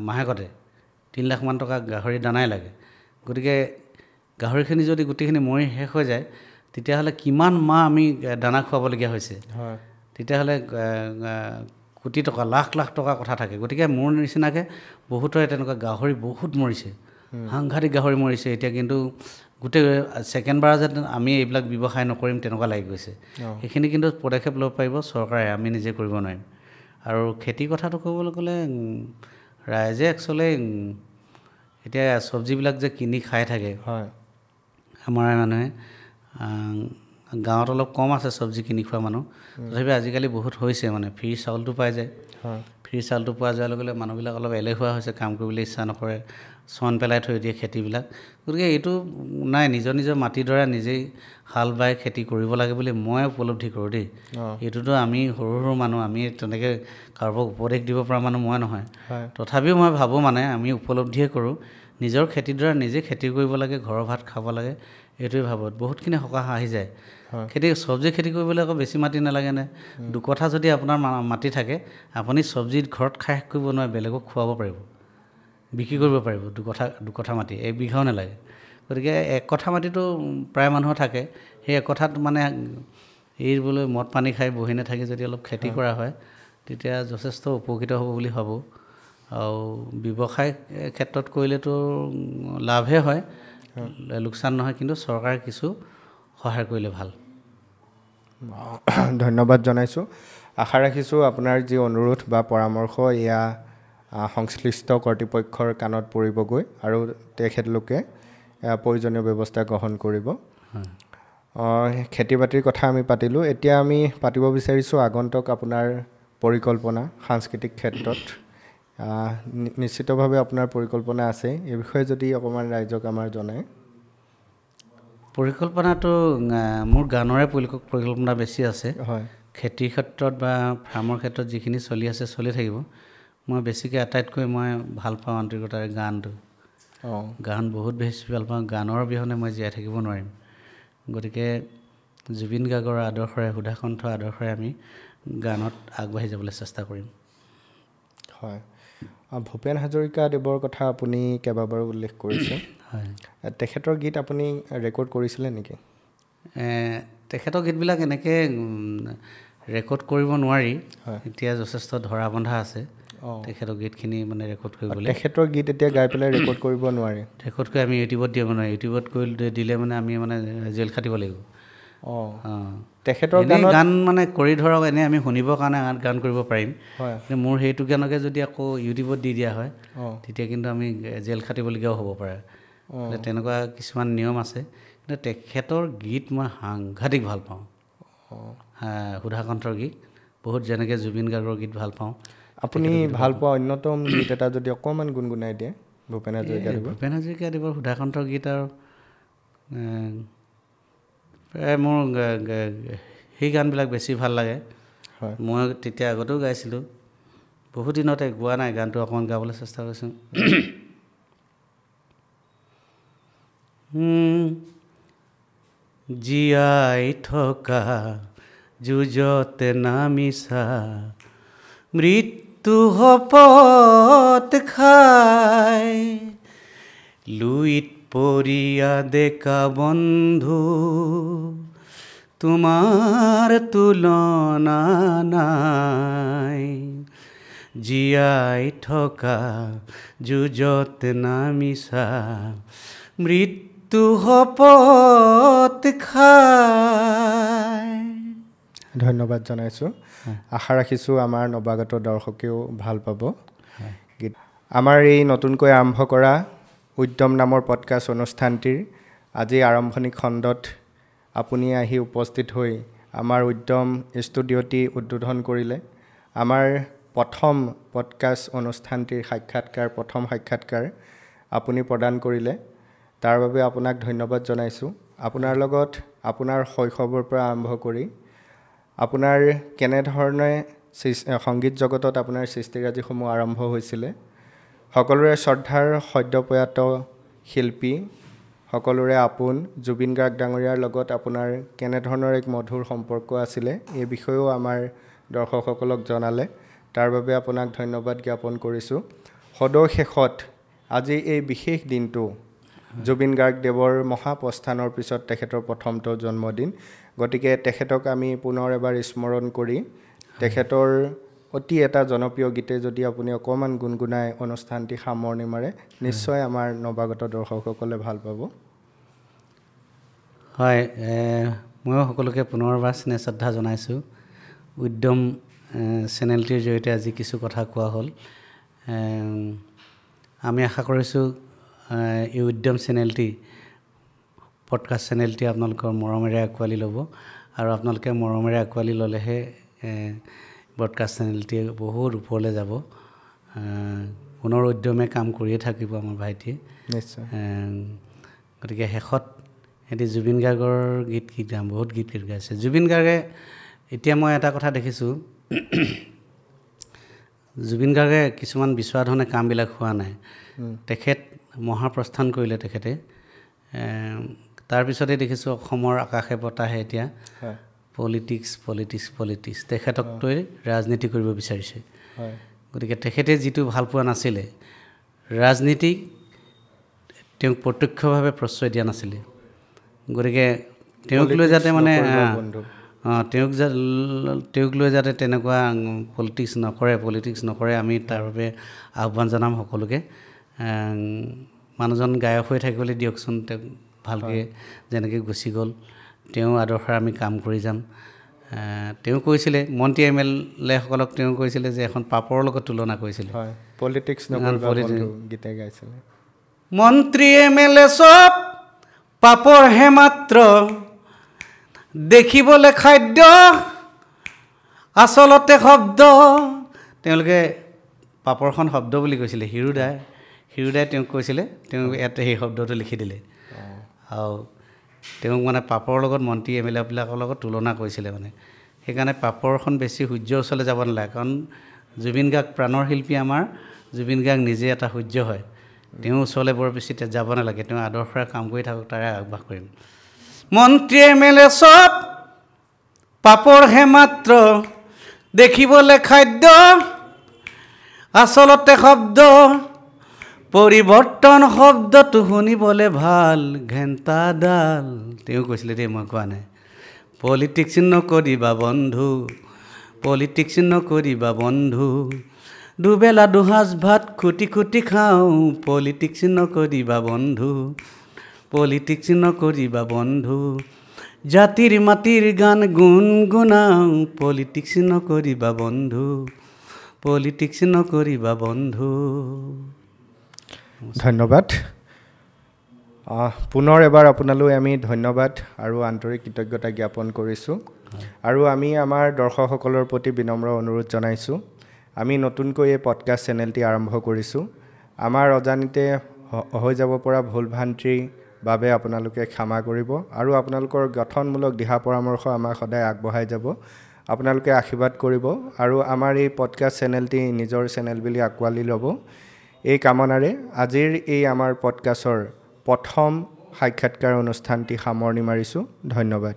মাহেকতে 3 লাখ মান টকা গাহৰি দানাই লাগে। গতিকে গাহৰিখিনি যদি গোটেইখিনি মৰি শেষ হৈ যায়, তেতিয়াহ'লে কিমান মাহ আমি দানা খুৱাবলগীয়া হৈছে। তেতিয়াহ'লে কোটি টকা, লাখ টকা কথা থাকে। গতিকে মোৰ নিচিনাকৈ বহুতৰে তেনেকুৱা গাহৰি বহুত মৰিছে, সাংঘাতিক গাহৰি মৰিছে। এতিয়া কিন্তু গোটেই ছেকেণ্ডবাৰ যেন আমি এইবিলাক ব্যৱসায় নকৰিম তেনেকুৱা লাগি গৈছে। সেইখিনি কিন্তু পদক্ষেপ ল'ব পাৰিব চৰকাৰে, আমি নিজে কৰিব নোৱাৰিম। আৰু খেতিৰ কথাটো ক'বলৈ গ'লে ৰাইজে একচুৱেলি এতিয়া চব্জিবিলাক যে কিনি খাই থাকে, আমাৰ মানুহে গাঁৱত অলপ কম আছে চব্জি কিনি খোৱা মানুহ, তথাপি আজিকালি বহুত হৈছে। মানে ফ্ৰী চাউলটো পাই যায়। ফ্ৰী চাউলটো পোৱা যোৱাৰ লগে লগে মানুহবিলাক অলপ এলেহুৱা হৈছে, কাম কৰিবলৈ ইচ্ছা নকৰে, চন পেলাই থৈ দিয়ে খেতিবিলাক। গতিকে এইটো নাই, নিজৰ মাটিডৰা নিজেই হাল বাই খেতি কৰিব লাগে বুলি মই উপলব্ধি কৰোঁ দেই। এইটোতো আমি সৰু মানুহ, আমি তেনেকৈ কাৰোবাক উপদেশ দিব পৰা মানুহ মই নহয়। তথাপিও মই ভাবোঁ, মানে আমি উপলব্ধিয়ে কৰোঁ, নিজৰ খেতিডৰা নিজে খেতি কৰিব লাগে, ঘৰৰ ভাত খাব লাগে, এইটোৱে ভাবোঁ। বহুতখিনি সকাহ আহি যায়। চব্জি খেতি কৰিবলৈ আকৌ বেছি মাটি নালাগে নে? 2 কঠা যদি আপোনাৰ মাটি থাকে, আপুনি চব্জি ঘৰত খাই শেষ কৰিব নোৱাৰে, বেলেগক খুৱাব পাৰিব, বিক্ৰী কৰিব পাৰিব। 2 কঠা মাটি 1 বিঘাও নালাগে। গতিকে 1 কঠা মাটিটো প্ৰায় মানুহৰ থাকে। সেই 1 কঠাত মানে এইবলৈ মদ পানী খাই বহি নাথাকি যদি অলপ খেতি কৰা হয়, তেতিয়া যথেষ্ট উপকৃত হ'ব বুলি ভাবোঁ। আৰু ব্যৱসায় ক্ষেত্ৰত কৰিলেতো লাভহে হয়, লোকচান নহয়। কিন্তু চৰকাৰে কিছু সহায় কৰিলে ভাল। ধন্যবাদ জনাইছোঁ। আশা ৰাখিছোঁ আপোনাৰ যি অনুৰোধ বা পৰামৰ্শ এয়া সংশ্লিষ্ট কৰ্তৃপক্ষৰ কাণত পৰিবগৈ আৰু তেখেতলোকে প্ৰয়োজনীয় ব্যৱস্থা গ্ৰহণ কৰিব। খেতি বাতিৰ কথা আমি পাতিলোঁ। এতিয়া আমি পাতিব বিচাৰিছোঁ আগন্তুক আপোনাৰ পৰিকল্পনা সাংস্কৃতিক ক্ষেত্ৰত। নিশ্চিতভাৱে আপোনাৰ পৰিকল্পনা আছে, এই বিষয়ে যদি অকণমান ৰাইজক আমাৰ জনায়। পৰিকল্পনাটো মোৰ গানৰে পৰিকল্পনা বেছি আছে। খেতিৰ ক্ষেত্ৰত বা ফাৰ্মৰ ক্ষেত্ৰত যিখিনি চলি আছে চলি থাকিব। মই বেছিকৈ আটাইতকৈ মই ভাল পাওঁ আন্তৰিকতাৰে গানটো। গান বহুত বেছি ভাল পাওঁ। গানৰ অবিহনে মই জীয়াই থাকিব নোৱাৰিম। গতিকে জুবিন গাৰ্গৰ আদৰ্শৰে, সুধাকণ্ঠ আদৰ্শৰে আমি গানত আগবাঢ়ি যাবলৈ চেষ্টা কৰিম। ভূপেন হাজৰিকাদেৱৰ কথা আপুনি কেইবাবাৰো উল্লেখ কৰিছে হয় তেখেতৰ গীত আপুনি ৰেকৰ্ড কৰিছিলে নেকি তেখেতৰ গীতবিলাক এনেকৈ ৰেকৰ্ড কৰিব নোৱাৰি এতিয়া যথেষ্ট ধৰা বন্ধা আছে তেখেতৰ গীতখিনি মানে ৰেকৰ্ড কৰিবলৈ তেখেতৰ গীত এতিয়া গাই পেলাই ৰেকৰ্ড কৰিব নোৱাৰে ৰেকৰ্ড কৰি আমি ইউটিউবত দিব নোৱাৰি ইউটিউবত কৰি দিলে মানে আমি মানে জেল খাটিব লাগিব তেখেতৰ গান মানে কৰি ধৰক এনেই আমি শুনিবৰ কাৰণে গান কৰিব পাৰিম কিন্তু মোৰ সেইটো গানকে যদি আকৌ ইউটিউবত দি দিয়া হয় তেতিয়া কিন্তু আমি জেল খাটিবলগীয়াও হ'ব পাৰে তেনেকুৱা কিছুমান নিয়ম আছে কিন্তু তেখেতৰ গীত মই সাংঘাতিক ভাল পাওঁ সুধাকণ্ঠৰ গীত বহুত যেনেকৈ জুবিন গাৰ্গৰ গীত ভাল পাওঁ আপুনি ভাল পোৱা অন্যতম গীত এটা যদি অকণমান গুণগুণাই দিয়ে ভূপেন হাজৰিকাদেৱৰ সুধাকণ্ঠৰ গীত আৰু প্ৰায় মোৰ সেই গানবিলাক বেছি ভাল লাগে মই তেতিয়া আগতেও গাইছিলোঁ বহুত দিনতে গোৱা নাই গানটো অকণমান গাবলৈ চেষ্টা কৰিছোঁ জীয়াই থকা যুঁজতে নামিছা মৃত্যু শপত খাই লুইত পৰিয়া ডেকা বন্ধু তোমাৰ তুলনা নাই জীয়াই থকা যুঁজত নামিছা মৃত্যু শপত খাই ধন্যবাদ জনাইছোঁ আশা ৰাখিছোঁ আমাৰ নৱাগত দৰ্শকেও ভাল পাব গীত আমাৰ এই নতুনকৈ আৰম্ভ কৰা উদ্যম নামৰ পডকাষ্ট অনুষ্ঠানটিৰ আজি আৰম্ভণি খণ্ডত আপুনি আহি উপস্থিত হৈ আমাৰ উদ্যম ষ্টুডিঅ'টি উদ্বোধন কৰিলে আমাৰ প্ৰথম পডকাষ্ট অনুষ্ঠানটিৰ প্ৰথম সাক্ষাৎকাৰ আপুনি প্ৰদান কৰিলে তাৰ বাবে আপোনাক ধন্যবাদ জনাইছোঁ আপোনাৰ লগত আপোনাৰ শৈশৱৰ পৰা আৰম্ভ কৰি আপোনাৰ কেনেধৰণে সংগীত জগতত আপোনাৰ সৃষ্টিৰাজিসমূহ আৰম্ভ হৈছিলে সকলোৰে শ্ৰদ্ধাৰ সদ্যপ্ৰয়াত শিল্পী সকলোৰে আপোন জুবিন গাৰ্গ ডাঙৰীয়াৰ লগত আপোনাৰ কেনেধৰণৰ এক মধুৰ সম্পৰ্ক আছিলে এই বিষয়েও আমাৰ দৰ্শকসকলক জনালে তাৰ বাবে আপোনাক ধন্যবাদ জ্ঞাপন কৰিছোঁ সদৌ শেষত আজি এই বিশেষ দিনটো জুবিন গাৰ্গদেৱৰ মহাপ্ৰস্থানৰ পিছত তেখেতৰ প্ৰথমটো জন্মদিন গতিকে তেখেতক আমি পুনৰ এবাৰ স্মৰণ কৰি তেখেতৰ অতি এটা জনপ্ৰিয় গীতে যদি আপুনি অকণমান গুণগুণাই অনুষ্ঠানটি সামৰণি মাৰে নিশ্চয় আমাৰ নৱাগত দৰ্শকসকলে ভাল পাব হয় ময়ো সকলোকে পুনৰবাৰ স্নেহ শ্ৰদ্ধা জনাইছোঁ উদ্যম চেনেলটিৰ জৰিয়তে আজি কিছু কথা কোৱা হ'ল আমি আশা কৰিছোঁ এই উদ্যম চেনেলটি পডকাষ্ট চেনেলটি আপোনালোকৰ মৰমেৰে আঁকোৱালি ল'ব আৰু আপোনালোকে মৰমেৰে আঁকোৱালি ল'লেহে ব্ৰডকাষ্ট চেনেলটি বহুত ওপৰলৈ যাব পুনৰ উদ্যমে কাম কৰিয়ে থাকিব আমাৰ ভাইটিয়ে নিশ্চয় গতিকে শেষত এতিয়া জুবিন গাৰ্গৰ গীত গাম বহুত গীত গাইছে জুবিন গাৰ্গে এতিয়া মই এটা কথা দেখিছোঁ জুবিন গাৰ্গে কিছুমান বিচৰা ধৰণে কামবিলাক হোৱা নাই তেখেত মহাপ্ৰস্থান কৰিলে তেখেতে তাৰপিছতে দেখিছোঁ অসমৰ আকাশে বতাহে এতিয়া পলিটিক্স তেখেতক লৈ ৰাজনীতি কৰিব বিচাৰিছে গতিকে তেখেতে যিটো ভাল পোৱা নাছিলে ৰাজনীতিক তেওঁক প্ৰত্যক্ষভাৱে প্ৰশ্ৰয় দিয়া নাছিলে গতিকে তেওঁক লৈ যাতে মানে তেওঁক লৈ যাতে তেনেকুৱা পলিটিক্স নকৰে আমি তাৰ বাবে আহ্বান জনাম সকলোকে মানুহজন গায়ক হৈ থাকিবলৈ দিয়কচোন তেওঁক ভালকৈ যেনেকৈ গুচি গ'ল তেওঁ আদৰ্শৰে আমি কাম কৰি যাম তেওঁ কৈছিলে মন্ত্ৰী MLA সকলক তেওঁ কৈছিলে যে এখন পাপৰৰ লগত তুলনা কৰিছিলে পলিটিক্স গীতে গাইছিলে মন্ত্ৰী MLA চব পাপৰহে মাত্ৰ দেখিবলৈ খাদ্য আচলতে শব্দ তেওঁলোকে পাপৰখন শব্দ বুলি কৈছিলে হিৰুদাই তেওঁক কৈছিলে তেওঁ ইয়াতে সেই শব্দটো লিখি দিলে আৰু তেওঁক মানে পাপৰ লগত মন্ত্ৰী MLA বিলাকৰ লগত তুলনা কৰিছিলে মানে সেইকাৰণে পাপৰখন বেছি সূৰ্যৰ ওচৰলৈ যাব নালাগে কাৰণ জুবিন গাৰ্গ প্ৰাণৰ শিল্পী আমাৰ জুবিন গাৰ্গ নিজে এটা সূৰ্য হয় তেওঁ ওচৰলৈ বৰ বেছি যাব নালাগে তেওঁ আদৰ্শৰে কাম কৰি থাকক তাৰে আহ্বান কৰিম মন্ত্ৰী MLA চব পাপৰহে মাত্ৰ দেখিবলৈ খাদ্য আচলতে শব্দ পৰিৱৰ্তন শব্দটো শুনিবলৈ ভাল ঘেণ্টাডাল তেওঁ কৈছিলে দেই মই কোৱা নাই পলিটিক্স নকৰিবা বন্ধু পলিটিক্স নকৰিবা বন্ধু দুবেলা দুসাঁজ ভাত খুটি খুটি খাওঁ পলিটিক্স নকৰিবা বন্ধু পলিটিক্স নকৰিবা বন্ধু জাতিৰ মাটিৰ গান গুণগুণাওঁ পলিটিক্স নকৰিবা বন্ধু পলিটিক্স নকৰিবা বন্ধু ধন্যবাদ পুনৰ এবাৰ আপোনালৈ আমি ধন্যবাদ আৰু আন্তৰিক কৃতজ্ঞতা জ্ঞাপন কৰিছোঁ আৰু আমি আমাৰ দৰ্শকসকলৰ প্ৰতি বিনম্ৰ অনুৰোধ জনাইছোঁ আমি নতুনকৈ এই পডকাষ্ট চেনেলটি আৰম্ভ কৰিছোঁ আমাৰ অজানিতে হৈ যাব পৰা ভুল ভ্ৰান্তিৰ বাবে আপোনালোকে ক্ষমা কৰিব আৰু আপোনালোকৰ গঠনমূলক দিহা পৰামৰ্শ আমাক সদায় আগবঢ়াই যাব আপোনালোকে আশীৰ্বাদ কৰিব আৰু আমাৰ এই পডকাষ্ট চেনেলটি নিজৰ চেনেল বুলি আঁকোৱালি ল'ব এই কামনাৰে আজিৰ এই আমাৰ পডকাষ্টৰ প্ৰথম সাক্ষাৎকাৰ অনুষ্ঠানটি সামৰণি মাৰিছোঁ ধন্যবাদ